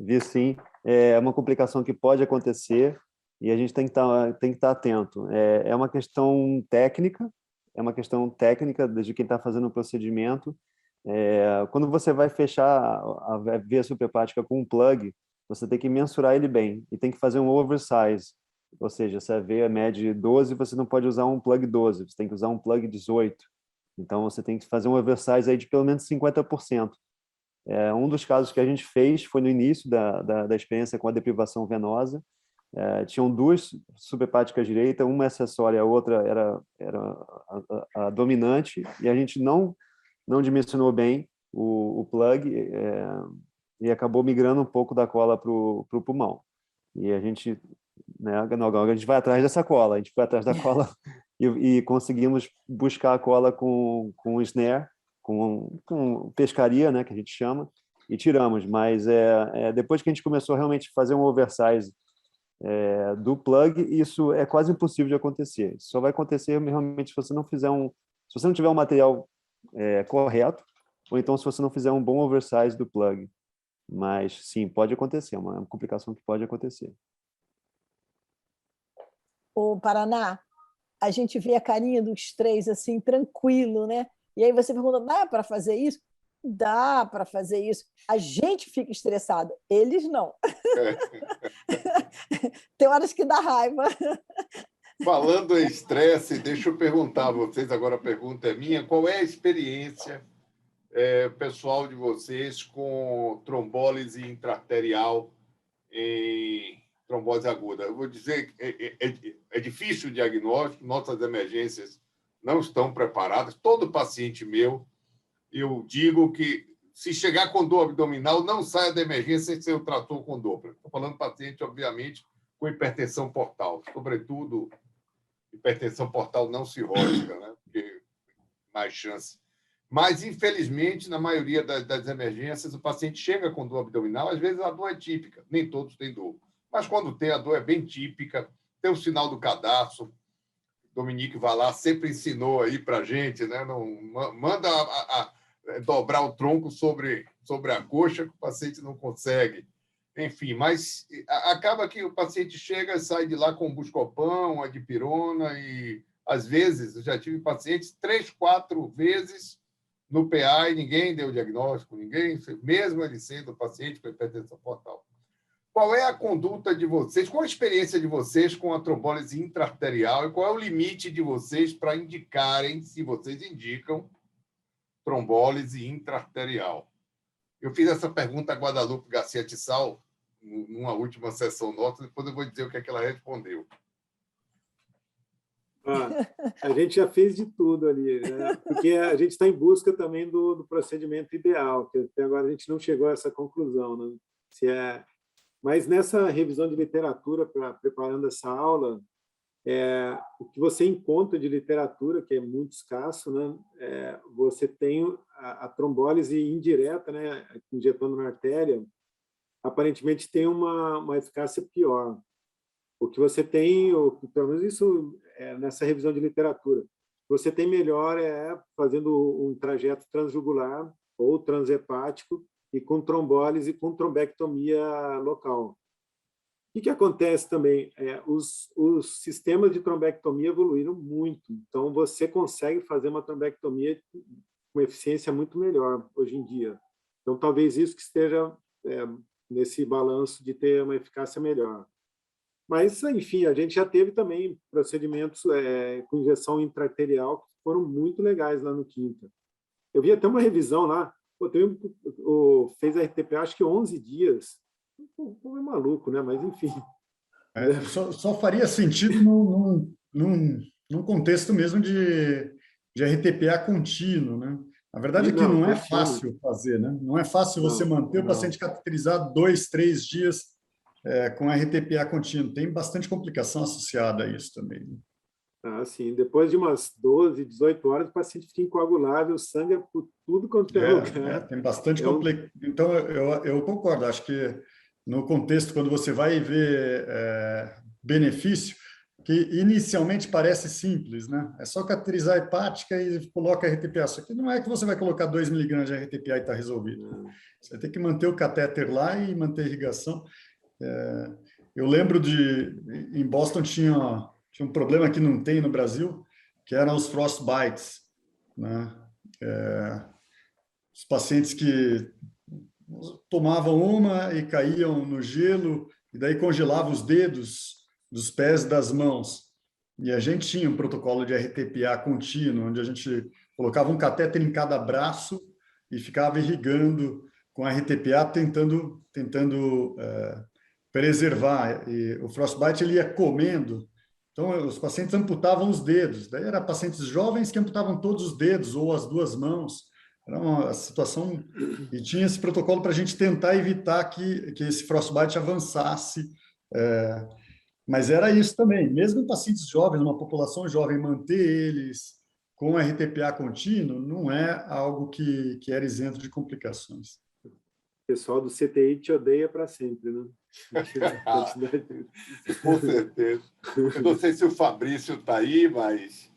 Speaker 4: Vi sim. É uma complicação que pode acontecer e a gente tem que estar atento. É uma questão técnica de quem está fazendo o procedimento. Quando você vai fechar a veia suprahepática com um plug, você tem que mensurar ele bem e tem que fazer um oversize. Ou seja, se a veia mede 12, você não pode usar um plug 12, você tem que usar um plug 18. Então, você tem que fazer um oversize aí de pelo menos 50%. Um dos casos que a gente fez foi no início da experiência com a deprivação venosa. Tinham 2 suprahepáticas direita, uma acessória, a outra era a dominante, e a gente não dimensionou bem o plug e acabou migrando um pouco da cola para o pulmão. E a gente, né, a gente vai atrás dessa cola, a gente foi atrás da cola e conseguimos buscar a cola com o snare, com pescaria, né, que a gente chama, e tiramos. Mas depois que a gente começou a realmente fazer um oversize do plug, isso é quase impossível de acontecer. Isso só vai acontecer realmente se você não tiver um material correto, ou então se você não fizer um bom oversize do plug. Mas sim, pode acontecer, é uma complicação que pode acontecer.
Speaker 1: Ô, Paraná, a gente vê a carinha dos 3 assim, tranquilo, né? E aí você pergunta, dá para fazer isso? Dá para fazer isso. A gente fica estressado, eles não. Tem horas que dá raiva.
Speaker 2: Falando em estresse, deixa eu perguntar a vocês, agora a pergunta é minha, qual é a experiência pessoal de vocês com trombólise intraarterial em trombose aguda? Eu vou dizer que é difícil o diagnóstico, nossas emergências não estão preparadas. Todo paciente meu, eu digo que se chegar com dor abdominal, não saia da emergência sem ser o trator com dor. Estou falando de paciente, obviamente, com hipertensão portal, sobretudo hipertensão portal não cirrótica, né? Porque mais chance. Mas, infelizmente, na maioria das emergências, o paciente chega com dor abdominal, às vezes a dor é típica, nem todos têm dor. Mas, quando tem, a dor é bem típica, tem o sinal do cadarço. Dominique Valar sempre ensinou aí para a gente, né? Não, manda dobrar o tronco sobre a coxa, que o paciente não consegue. Enfim, mas acaba que o paciente chega e sai de lá com Buscopan, a dipirona, e, às vezes, eu já tive pacientes 3, 4 vezes no PA e ninguém deu diagnóstico, ninguém, mesmo ele sendo paciente com hipertensão portal. Qual é a conduta de vocês, qual a experiência de vocês com a trombólise intraarterial e qual é o limite de vocês para indicarem, se vocês indicam, trombólise intraarterial? Eu fiz essa pergunta a Guadalupe Garcia Tissal numa última sessão nossa, depois eu vou dizer o que é que ela respondeu.
Speaker 3: A gente já fez de tudo ali, né? Porque a gente está em busca também do procedimento ideal, que até agora a gente não chegou a essa conclusão, né? Mas nessa revisão de literatura, preparando essa aula, o que você encontra de literatura, que é muito escasso, né? Você tem a trombólise indireta, né? Injetando na artéria, aparentemente tem uma eficácia pior. O que você tem, pelo menos isso nessa revisão de literatura, você tem melhor fazendo um trajeto transjugular ou transhepático e com trombólise, com trombectomia local. O que acontece também? Os sistemas de trombectomia evoluíram muito, então você consegue fazer uma trombectomia com eficiência muito melhor hoje em dia. Então, talvez isso que esteja nesse balanço de ter uma eficácia melhor. Mas, enfim, a gente já teve também procedimentos com injeção intraarterial que foram muito legais lá no Quinta. Eu vi até uma revisão lá, fez a RTPA acho que 11 dias. É maluco, né? Mas, enfim.
Speaker 5: Só faria sentido num contexto mesmo de RTPA contínuo, né? A verdade é que não é fácil fazer, né? Não é fácil você manter o paciente cateterizado 2, 3 dias com RTPA contínuo. Tem bastante complicação associada a isso também.
Speaker 3: Sim. Depois de umas 12, 18 horas, o paciente fica incoagulável, o sangue é por tudo quanto é lugar.
Speaker 5: Tem bastante complicação. Então, eu concordo. Acho que no contexto, quando você vai ver benefício, que inicialmente parece simples, né? É só cateterizar a hepática e coloca RTPA. Só que não é que você vai colocar 2 mg de RTPA e está resolvido. Você tem que manter o catéter lá e manter a irrigação. Eu lembro em Boston tinha um problema que não tem no Brasil, que eram os frostbites, né? Os pacientes que tomavam uma e caíam no gelo, e daí congelavam os dedos dos pés e das mãos. E a gente tinha um protocolo de RTPA contínuo, onde a gente colocava um catéter em cada braço e ficava irrigando com RTPA, tentando preservar. E o frostbite ele ia comendo, então os pacientes amputavam os dedos. Daí eram pacientes jovens que amputavam todos os dedos ou as 2 mãos. Era uma situação, e tinha esse protocolo para a gente tentar evitar que esse frostbite avançasse. Mas era isso também, mesmo em pacientes jovens, uma população jovem, manter eles com RTPA contínuo não é algo que era isento de complicações.
Speaker 3: O pessoal do CTI te odeia para sempre, né?
Speaker 2: Com certeza. Eu não sei se o Fabrício está aí, mas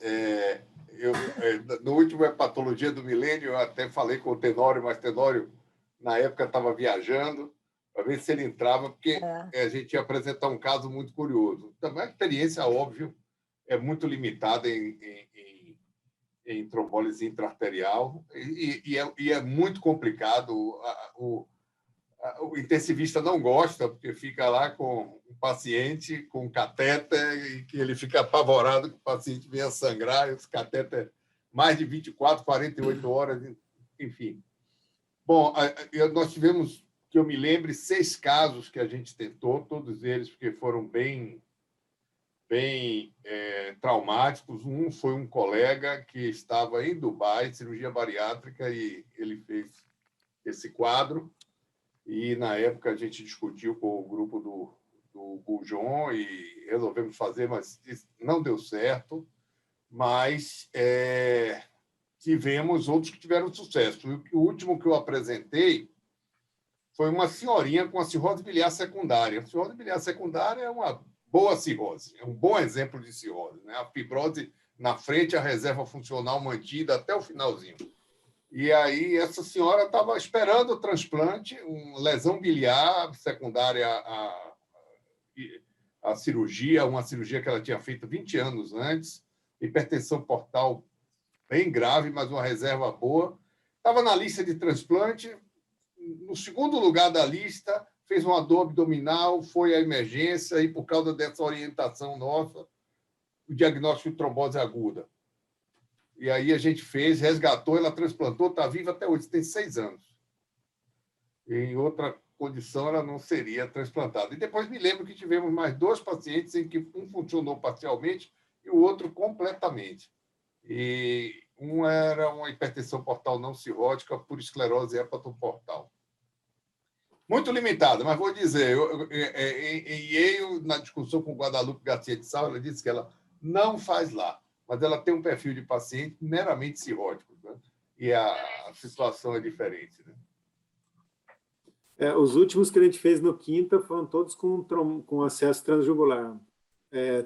Speaker 2: no último Hepatologia do Milênio, eu até falei com o Tenório, mas Tenório, na época, estava viajando, para ver se ele entrava, porque a gente ia apresentar um caso muito curioso. Também a experiência, óbvio, é muito limitada em trombólise intraarterial e é muito complicado. o intensivista não gosta, porque fica lá com o paciente com catéter e que ele fica apavorado que o paciente venha sangrar, esse catéter mais de 24, 48 horas, enfim. Bom, nós tivemos, que eu me lembre, 6 casos que a gente tentou, todos eles porque foram bem traumáticos. Um foi um colega que estava em Dubai, cirurgia bariátrica, e ele fez esse quadro. E, na época, a gente discutiu com o grupo do Goujon e resolvemos fazer, mas não deu certo. Mas tivemos outros que tiveram sucesso. O último que eu apresentei foi uma senhorinha com a cirrose biliar secundária. A cirrose biliar secundária é uma boa cirrose, é um bom exemplo de cirrose, né? A fibrose na frente, a reserva funcional mantida até o finalzinho. E aí essa senhora estava esperando o transplante, uma lesão biliar secundária à cirurgia, uma cirurgia que ela tinha feito 20 anos antes, hipertensão portal bem grave, mas uma reserva boa. Estava na lista de transplante, no segundo lugar da lista, fez uma dor abdominal, foi à emergência e, por causa dessa orientação nossa, o diagnóstico de trombose aguda. E aí a gente fez, resgatou, ela transplantou, está viva até hoje, tem 6 anos. Em outra condição, ela não seria transplantada. E depois me lembro que tivemos mais 2 pacientes em que um funcionou parcialmente e o outro completamente. E um era uma hipertensão portal não cirrótica por esclerose hepatoportal. Muito limitada, mas vou dizer, em Yale, na discussão com Guadalupe Garcia de Sal, ela disse que ela não faz lá, mas ela tem um perfil de paciente meramente cirrótico, né? E a situação é diferente, né?
Speaker 3: Os últimos que a gente fez no Quinta foram todos com acesso transjugular.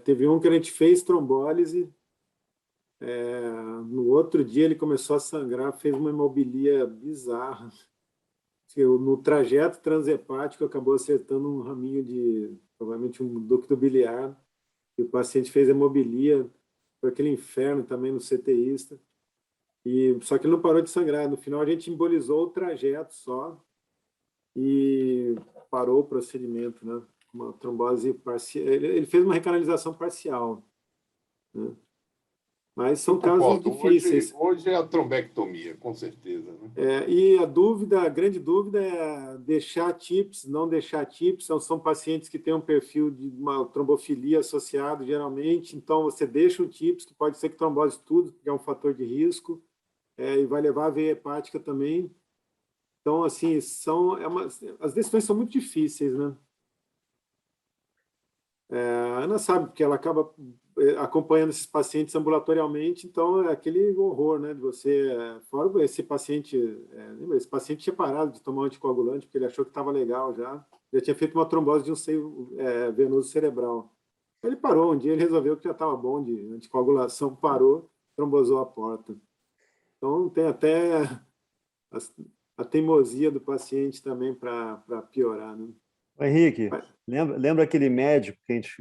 Speaker 3: Teve um que a gente fez trombólise, no outro dia ele começou a sangrar, fez uma hemobilia bizarra. No trajeto transhepático acabou acertando um raminho provavelmente um ducto biliar, e o paciente fez hemobilia, foi aquele inferno também no CTista, só que ele não parou de sangrar. No final a gente embolizou o trajeto só e parou o procedimento, né? Uma trombose parcial. Ele fez uma recanalização parcial, né? Mas são casos difíceis.
Speaker 2: Hoje é a trombectomia, com certeza, né?
Speaker 3: E a grande dúvida é deixar TIPS, não deixar TIPS. São pacientes que têm um perfil de uma trombofilia associado, geralmente. Então, você deixa o TIPS, que pode ser que trombose tudo, porque é um fator de risco, e vai levar a veia hepática também. Então, assim, as decisões são muito difíceis, né? A Ana sabe, porque ela acaba acompanhando esses pacientes ambulatorialmente, então é aquele horror, né, de você... Fora esse paciente tinha parado de tomar um anticoagulante, porque ele achou que estava legal já tinha feito uma trombose de um seio venoso cerebral. Ele parou, um dia ele resolveu que já estava bom de anticoagulação, parou, trombosou a porta. Então tem até a teimosia do paciente também para piorar, né?
Speaker 4: Henrique, lembra aquele médico que a gente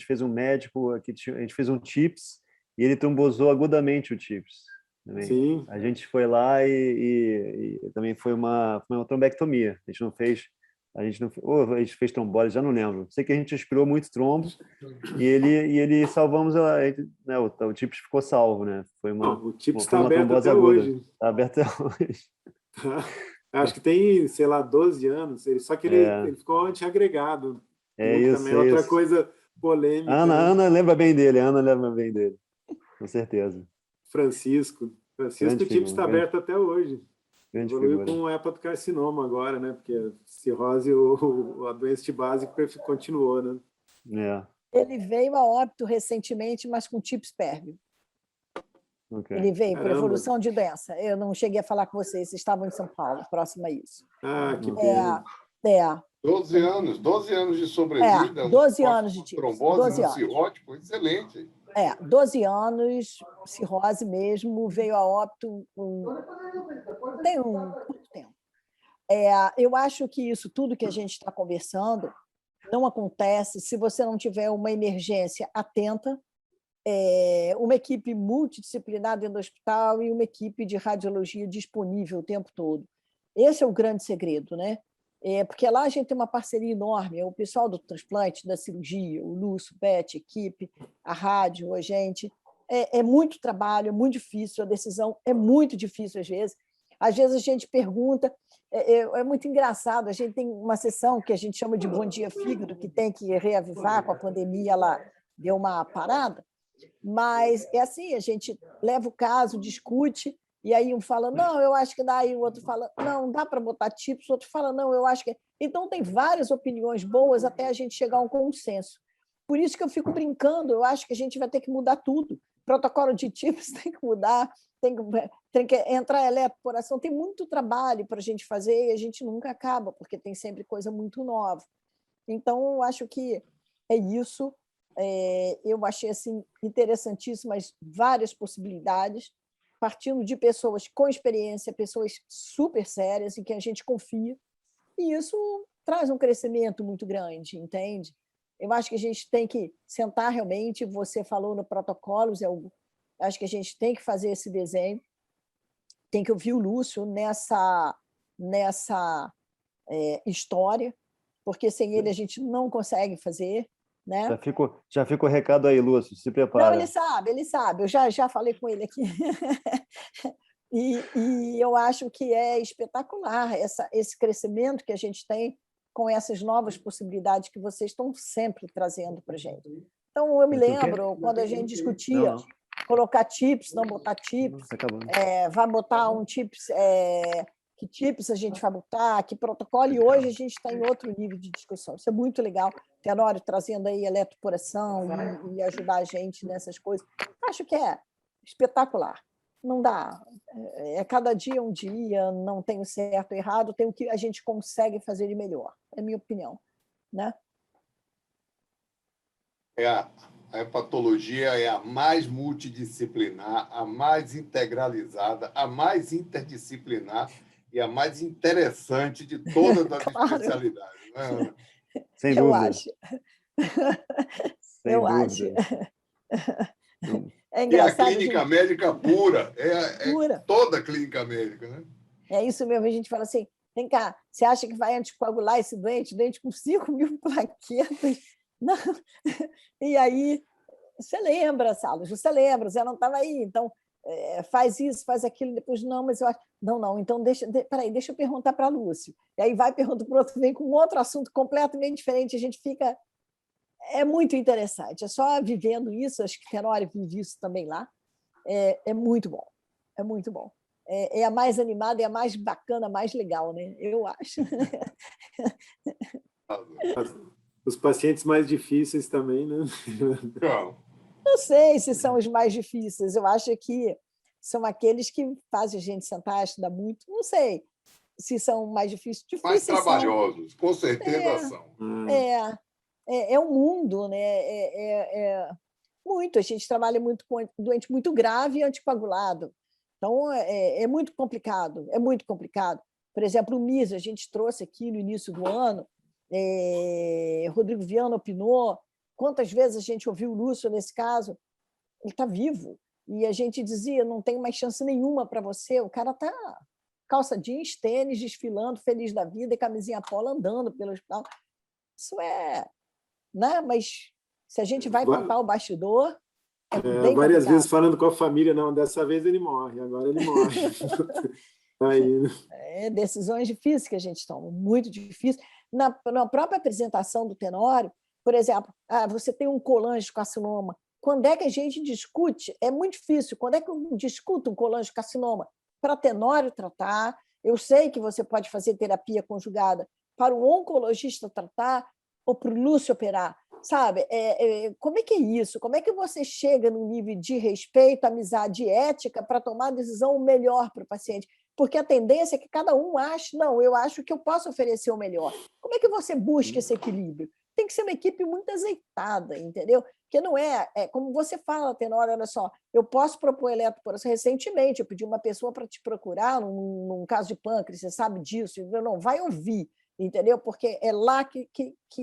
Speaker 4: fez um médico, a gente fez um TIPS e ele trombosou agudamente o TIPS. Também.
Speaker 3: Sim.
Speaker 4: A gente foi lá e também foi uma trombectomia. A gente fez trombose, já não lembro. Sei que a gente aspirou muito trombo e ele salvamos né, o TIPS ficou salvo, né?
Speaker 3: O TIPS está aberto até hoje.
Speaker 4: Está aberto até hoje.
Speaker 3: Acho que tem, sei lá, 12 anos. Só que ele ficou antiagregado.
Speaker 4: Isso,
Speaker 3: também outra coisa polêmica.
Speaker 4: Ana lembra bem dele, com certeza.
Speaker 3: Francisco, o TIPS está aberto até hoje. Evoluiu com hepatocarcinoma agora, né? Porque a cirrose, a doença de base continuou, né?
Speaker 1: Ele veio a óbito recentemente, mas com TIPS pérvio.
Speaker 4: Okay.
Speaker 1: Ele veio por evolução de doença. Eu não cheguei a falar com vocês estava em São Paulo, próximo a isso.
Speaker 3: Que pena.
Speaker 2: 12 anos de sobrevida.
Speaker 1: 12 anos de TIPS.
Speaker 2: Trombose no cirrótico, excelente.
Speaker 1: 12 anos, cirrose mesmo, veio a óbito tem muito tempo. Eu acho que isso tudo que a gente está conversando não acontece se você não tiver uma emergência atenta, uma equipe multidisciplinar dentro do hospital e uma equipe de radiologia disponível o tempo todo. Esse é o grande segredo, né? porque lá a gente tem uma parceria enorme, o pessoal do transplante, da cirurgia, o Lúcio, Beth, equipe, a rádio, a gente. É muito trabalho, é muito difícil, a decisão é muito difícil às vezes. Às vezes a gente pergunta, é muito engraçado, a gente tem uma sessão que a gente chama de Bom Dia Fígado, que tem que reavivar com a pandemia, ela deu uma parada, mas é assim, a gente leva o caso, discute, e aí um fala, não, eu acho que dá, e o outro fala, não dá para botar tips, o outro fala, não, eu acho que... Então, tem várias opiniões boas até a gente chegar a um consenso. Por isso que eu fico brincando, eu acho que a gente vai ter que mudar tudo. Protocolo de tips tem que mudar, tem que entrar em eletroporação, tem muito trabalho para a gente fazer e a gente nunca acaba, porque tem sempre coisa muito nova. Então, eu acho que é isso. Eu achei assim, interessantíssimas várias possibilidades, partindo de pessoas com experiência, pessoas super sérias, em que a gente confia, e isso traz um crescimento muito grande, entende? Eu acho que a gente tem que sentar realmente, você falou no protocolos, acho que a gente tem que fazer esse desenho, tem que ouvir o Lúcio nessa história, porque sem ele a gente não consegue fazer. Né?
Speaker 4: Já fica o recado aí, Lúcio, se prepara.
Speaker 1: Não, ele sabe, eu já falei com ele aqui. E eu acho que é espetacular esse crescimento que a gente tem com essas novas possibilidades que vocês estão sempre trazendo para a gente. Então, eu me lembro, quando a gente discutia colocar chips, não botar chips, vai botar um chips, que chips a gente vai botar, que protocolo, e hoje a gente está em outro nível de discussão. Isso é muito legal. Tenório trazendo aí eletroporação e ajudar a gente nessas coisas. Acho que é espetacular. Não dá. Cada dia um dia, não tem o certo ou errado, tem o que a gente consegue fazer de melhor. É a minha opinião. Né?
Speaker 2: A hepatologia é a mais multidisciplinar, a mais integralizada, a mais interdisciplinar e a mais interessante de todas as especialidades. Né, Ana?
Speaker 4: Sem dúvida.
Speaker 1: Eu acho.
Speaker 4: Sem dúvida.
Speaker 1: É engraçado.
Speaker 2: E a clínica médica pura,
Speaker 1: pura.
Speaker 2: Toda a clínica médica. Né?
Speaker 1: É isso mesmo, a gente fala assim, vem cá, você acha que vai anticoagular esse doente com 5.000 plaquetas? Não. E aí, você lembra, Salos, você lembra, você não estava aí, então faz isso, faz aquilo, depois não, mas eu acho... Não, então deixa eu perguntar para a Lúcia. E aí vai, pergunta para o outro, vem com outro assunto completamente diferente, a gente fica... É muito interessante, é só vivendo isso, acho que Tenório vive isso também lá, é muito bom, é muito bom. É a mais animada, é a mais bacana, a mais legal, né? Eu acho.
Speaker 3: Os pacientes mais difíceis também, né?
Speaker 1: Não sei se são os mais difíceis, eu acho que são aqueles que fazem a gente sentar, estudar muito, não sei se são mais difíceis.
Speaker 2: Mais trabalhosos, com certeza são.
Speaker 1: É um mundo, né? Muito, a gente trabalha muito com doente muito grave e anticoagulado. Então, é muito complicado, é muito complicado. Por exemplo, o MIS, a gente trouxe aqui no início do ano, Rodrigo Viana opinou, quantas vezes a gente ouviu o Lúcio nesse caso, ele está vivo, e a gente dizia, não tem mais chance nenhuma para você, o cara está calça jeans, tênis, desfilando, feliz da vida, e camisinha polo, andando pelo hospital. Isso né? Mas se a gente vai contar o bastidor...
Speaker 3: várias vezes falando com a família, não, dessa vez ele morre, agora ele morre. Aí...
Speaker 1: decisões difíceis que a gente toma, muito difícil. Na própria apresentação do Tenório, por exemplo, você tem um colangiocarcinoma, quando é que a gente discute? É muito difícil, quando é que eu discuto um colangiocarcinoma? Para Tenório tratar, eu sei que você pode fazer terapia conjugada para o oncologista tratar ou para o Lúcio operar. Sabe? Como é que é isso? Como é que você chega num nível de respeito, amizade e ética para tomar a decisão melhor para o paciente? Porque a tendência é que cada um ache, não, eu acho que eu posso oferecer o melhor. Como é que você busca esse equilíbrio? Tem que ser uma equipe muito azeitada, entendeu? Porque não como você fala, Tenório, olha só, eu posso propor eletroporação. Recentemente, eu pedi uma pessoa para te procurar num caso de pâncreas, você sabe disso, não, vai ouvir, entendeu? Porque é lá que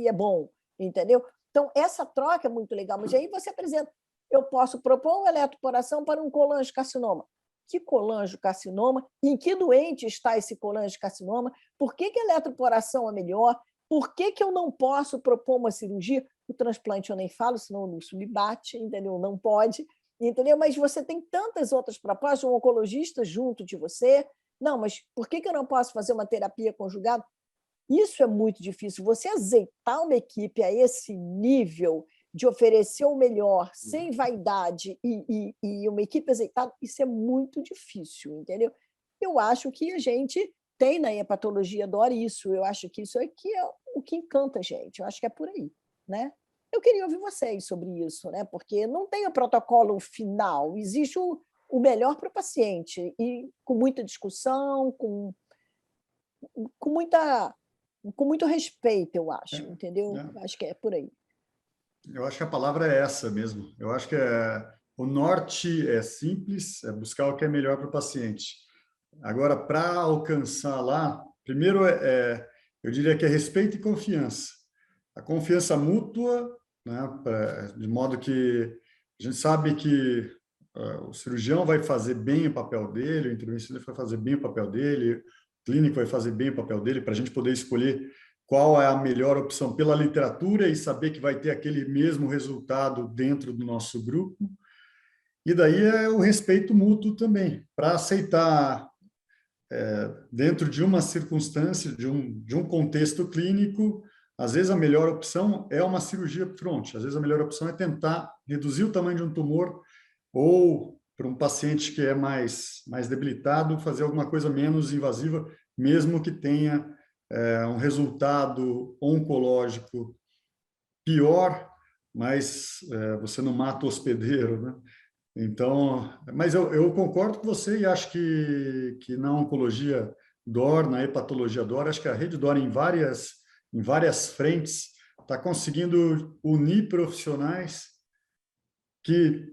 Speaker 1: é bom, entendeu? Então, essa troca é muito legal, mas aí você apresenta, eu posso propor uma eletroporação para um colangiocarcinoma. que colangiocarcinoma, em que doente está esse colangiocarcinoma, por que a eletroporação é melhor, por que eu não posso propor uma cirurgia? O transplante eu nem falo, senão o Lúcio me bate, entendeu? Não pode, entendeu? Mas você tem tantas outras propostas, um oncologista junto de você. Não, mas por que eu não posso fazer uma terapia conjugada? Isso é muito difícil. Você azeitar uma equipe a esse nível de oferecer o melhor, sem vaidade e uma equipe azeitada, isso é muito difícil, entendeu? Eu acho que a gente tem na hepatologia DOR isso. Eu acho que isso aqui é o que encanta a gente. Eu acho que é por aí, né? Eu queria ouvir vocês sobre isso, né? Porque não tem o protocolo final, existe o melhor para o paciente, e com muita discussão, com muito respeito, eu acho, entendeu? Acho que é por aí.
Speaker 5: Eu acho que a palavra é essa mesmo. Eu acho que o norte é simples, é buscar o que é melhor para o paciente. Agora, para alcançar lá, primeiro eu diria que é respeito e confiança. A confiança mútua, né, de modo que a gente sabe que o cirurgião vai fazer bem o papel dele, o intervencionista vai fazer bem o papel dele, o clínico vai fazer bem o papel dele, para a gente poder escolher qual é a melhor opção pela literatura e saber que vai ter aquele mesmo resultado dentro do nosso grupo. E daí é o respeito mútuo também, para aceitar, dentro de uma circunstância, de um contexto clínico, às vezes a melhor opção é uma cirurgia fronte, às vezes a melhor opção é tentar reduzir o tamanho de um tumor ou, para um paciente que é mais debilitado, fazer alguma coisa menos invasiva, mesmo que tenha um resultado oncológico pior, mas você não mata o hospedeiro, né? Então, mas eu concordo com você e acho que na oncologia DOR, na hepatologia DOR, acho que a rede DOR em várias frentes está conseguindo unir profissionais que,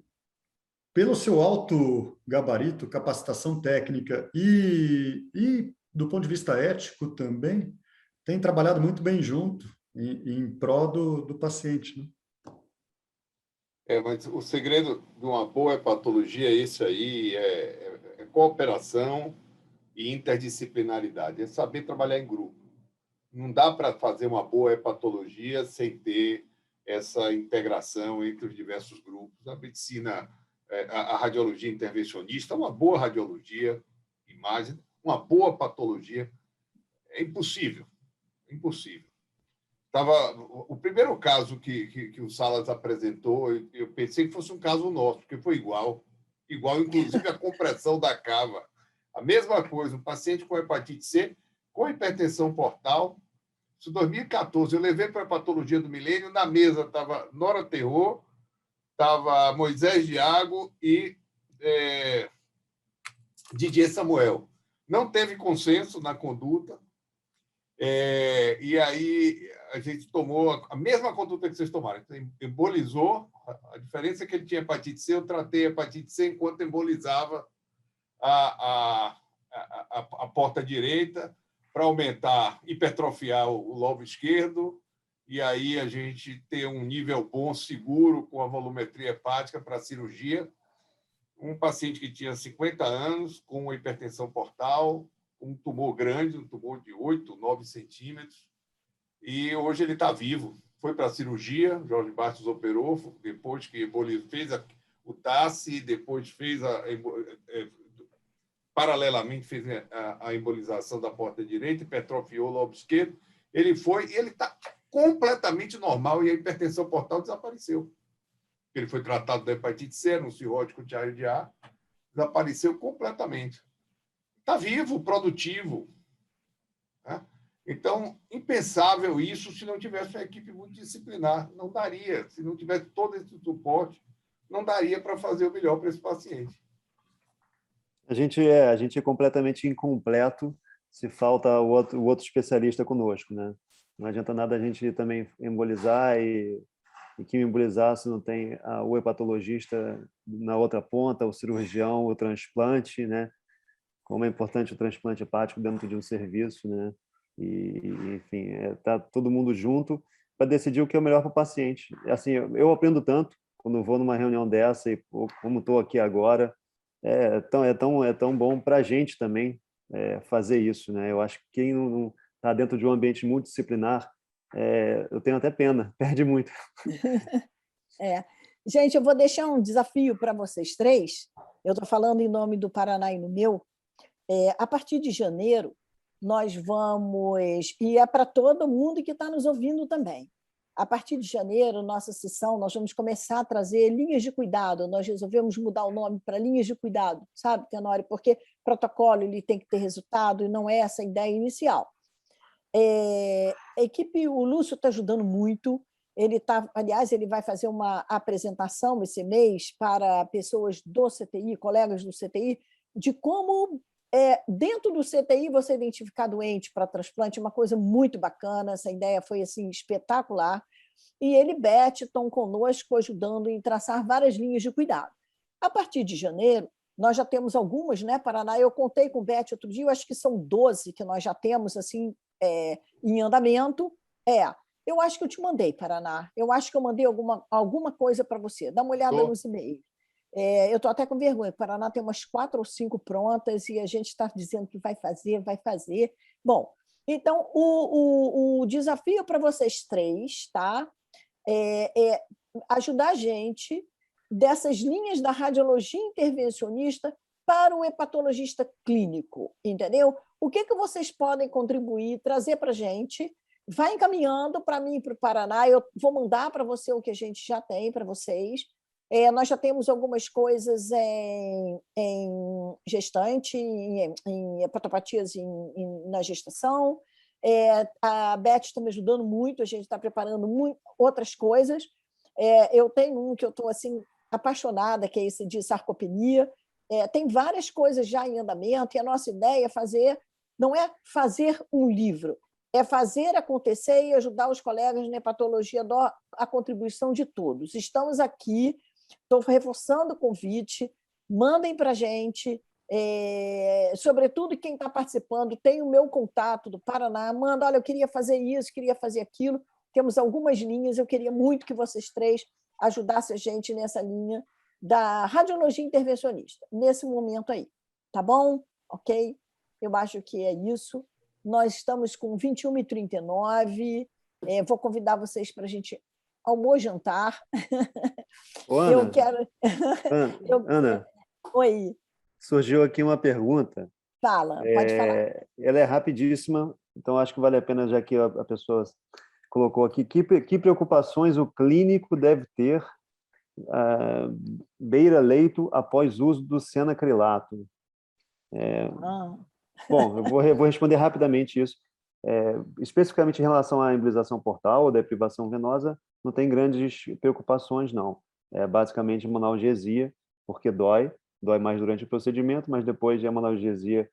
Speaker 5: pelo seu alto gabarito, capacitação técnica e do ponto de vista ético também, tem trabalhado muito bem junto em prol do paciente, né?
Speaker 2: Mas o segredo de uma boa hepatologia é isso aí, é cooperação e interdisciplinaridade, é saber trabalhar em grupo. Não dá para fazer uma boa hepatologia sem ter essa integração entre os diversos grupos. A medicina, a radiologia intervencionista, uma boa radiologia, imagem, uma boa patologia, é impossível, impossível. O primeiro caso que o Salas apresentou, eu pensei que fosse um caso nosso, porque foi igual, inclusive a compressão da cava. A mesma coisa, um paciente com hepatite C, com hipertensão portal. Isso em 2014, eu levei para a patologia do milênio, na mesa estava Nora Terror, estava Moisés Diago e Didier Samuel. Não teve consenso na conduta, e aí a gente tomou a mesma conduta que vocês tomaram. Então, embolizou, a diferença é que ele tinha hepatite C, eu tratei a hepatite C enquanto embolizava a porta direita para aumentar, hipertrofiar o lobo esquerdo, e aí a gente ter um nível bom, seguro, com a volumetria hepática para a cirurgia. Um paciente que tinha 50 anos, com hipertensão portal, um tumor grande, um tumor de 8, 9 centímetros, e hoje ele está vivo. Foi para a cirurgia, Jorge Bastos operou, depois que fez o TASSE, depois fez paralelamente fez a embolização da porta direita, hipertrofiou o lobo esquerdo. Ele está completamente normal e a hipertensão portal desapareceu. Ele foi tratado da hepatite C, no cirrótico diário de A, desapareceu completamente. Está vivo, produtivo. Né? Então, impensável isso se não tivesse uma equipe multidisciplinar. Não daria. Se não tivesse todo esse suporte, não daria para fazer o melhor para esse paciente.
Speaker 4: A gente é completamente incompleto se falta o outro especialista conosco, né? Não adianta nada a gente também embolizar e que embolizar se não tem o hepatologista na outra ponta, o cirurgião, o transplante, né? Como é importante o transplante hepático dentro de um serviço, né? E, enfim, tá todo mundo junto para decidir o que é o melhor para o paciente. Assim, eu aprendo tanto quando vou numa reunião dessa e como estou aqui agora, é tão bom para a gente também fazer isso, né? Eu acho que quem não está dentro de um ambiente multidisciplinar, eu tenho até pena, perde muito.
Speaker 1: Gente, eu vou deixar um desafio para vocês três. Eu estou falando em nome do Paraná e no meu. A partir de janeiro, nós vamos, e é para todo mundo que está nos ouvindo também. A partir de janeiro, nossa sessão, nós vamos começar a trazer linhas de cuidado. Nós resolvemos mudar o nome para linhas de cuidado, sabe, Tenório? Porque protocolo ele tem que ter resultado e não é essa a ideia inicial. A equipe, o Lúcio está ajudando muito. Aliás, ele vai fazer uma apresentação esse mês para pessoas do CTI, colegas do CTI, de como dentro do CTI você identificar doente para transplante, uma coisa muito bacana. Essa ideia foi assim espetacular. E ele e Beth estão conosco ajudando em traçar várias linhas de cuidado. A partir de janeiro, nós já temos algumas, né, Paraná? Eu contei com Beth outro dia, eu acho que são 12 que nós já temos assim em andamento. Eu acho que eu te mandei, Paraná. Eu acho que eu mandei alguma coisa para você. Dá uma olhada nos e-mails. Eu estou até com vergonha. O Paraná tem umas 4 ou 5 prontas e a gente está dizendo que vai fazer. Bom, então, o desafio para vocês três, tá? Ajudar a gente dessas linhas da radiologia intervencionista para o hepatologista clínico, entendeu? O que vocês podem contribuir, trazer para a gente? Vai encaminhando para mim e para o Paraná. Eu vou mandar para você o que a gente já tem para vocês. Nós já temos algumas coisas em gestante, em hepatopatias na gestação. A Beth está me ajudando muito, a gente está preparando outras coisas. Eu tenho um que eu estou assim, apaixonada, que é esse de sarcopenia. Tem várias coisas já em andamento, e a nossa ideia não é fazer um livro, é fazer acontecer e ajudar os colegas na hepatologia, a contribuição de todos. Estamos aqui, estou reforçando o convite, mandem para a gente, sobretudo quem está participando, tem o meu contato do Paraná, manda, olha, eu queria fazer isso, queria fazer aquilo, temos algumas linhas, eu queria muito que vocês três ajudassem a gente nessa linha da radiologia intervencionista, nesse momento aí, tá bom? Ok? Eu acho que é isso. Nós estamos com 21h39. Vou convidar vocês para a gente almojantar.
Speaker 4: Ana,
Speaker 1: eu quero.
Speaker 4: Ana,
Speaker 1: Oi.
Speaker 4: Surgiu aqui uma pergunta.
Speaker 1: Fala, pode falar.
Speaker 4: Ela é rapidíssima, então acho que vale a pena, já que a pessoa colocou aqui. Que preocupações o clínico deve ter beira-leito após uso do senacrilato? Bom, eu vou responder rapidamente isso. Especificamente em relação à embolização portal ou deprivação venosa, não tem grandes preocupações, não. É basicamente uma analgesia, porque dói mais durante o procedimento, mas depois de uma analgesia,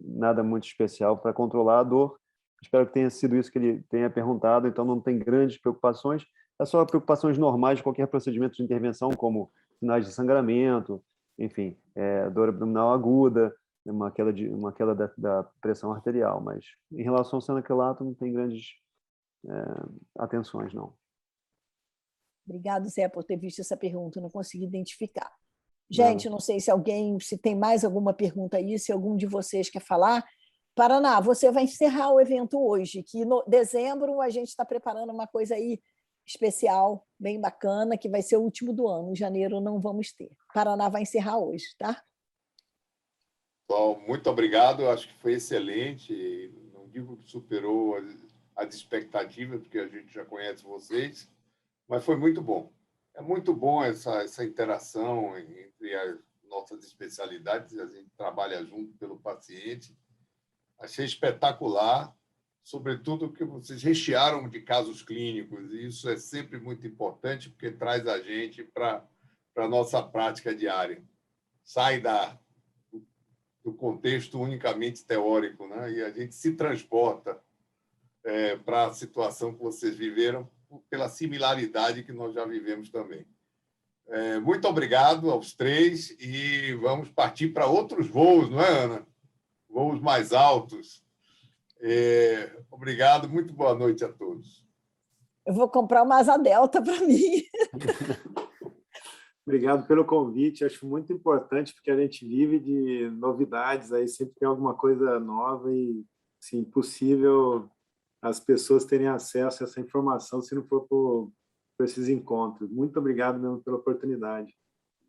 Speaker 4: nada muito especial para controlar a dor. Espero que tenha sido isso que ele tenha perguntado, então não tem grandes preocupações. É só preocupações normais de qualquer procedimento de intervenção, como sinais de sangramento, enfim, dor abdominal aguda, uma queda da pressão arterial, mas em relação ao senacrilato não tem grandes atenções, não.
Speaker 1: Obrigado, Zé, por ter visto essa pergunta, eu não consegui identificar. Gente, não sei se tem mais alguma pergunta aí, se algum de vocês quer falar. Paraná, você vai encerrar o evento hoje, que em dezembro a gente está preparando uma coisa aí especial, bem bacana, que vai ser o último do ano. Em janeiro não vamos ter. Paraná vai encerrar hoje, tá?
Speaker 2: Bom, muito obrigado, acho que foi excelente. Não digo que superou as expectativas, porque a gente já conhece vocês, mas foi muito bom. É muito bom essa interação entre as nossas especialidades, a gente trabalha junto pelo paciente. Achei espetacular, sobretudo que vocês rechearam de casos clínicos, e isso é sempre muito importante, porque traz a gente para a nossa prática diária. Sai do contexto unicamente teórico, né? E a gente se transporta para a situação que vocês viveram, pela similaridade que nós já vivemos também. Muito obrigado aos três e vamos partir para outros voos, não é, Ana? Voos mais altos. Obrigado, muito boa noite a todos.
Speaker 1: Eu vou comprar uma asa delta para mim.
Speaker 3: obrigado pelo convite. Acho muito importante, porque a gente vive de novidades, aí sempre tem alguma coisa nova e, assim, impossível as pessoas terem acesso a essa informação se não for por esses encontros. Muito obrigado mesmo pela oportunidade.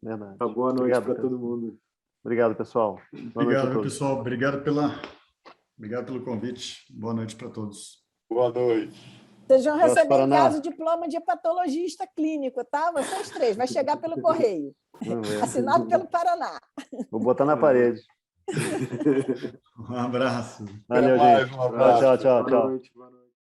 Speaker 4: Verdade.
Speaker 3: Uma boa noite para todo mundo.
Speaker 4: Obrigado, pessoal. Boa noite a
Speaker 5: Obrigado,
Speaker 4: todos.
Speaker 5: pessoal. Obrigado pelo convite. Boa noite para todos.
Speaker 2: Boa noite.
Speaker 1: Vocês vão
Speaker 4: Abraço,
Speaker 1: receber em
Speaker 4: Paraná.
Speaker 1: casa o diploma de hepatologista clínico, tá? Vocês três, vai chegar pelo correio.
Speaker 4: Vamos ver.
Speaker 1: Assinado pelo Paraná.
Speaker 4: Vou botar na parede.
Speaker 5: Um abraço.
Speaker 4: Valeu,
Speaker 2: Até mais,
Speaker 4: gente.
Speaker 2: um abraço.
Speaker 4: Tchau, tchau,
Speaker 3: Boa
Speaker 4: tchau.
Speaker 3: noite, boa noite.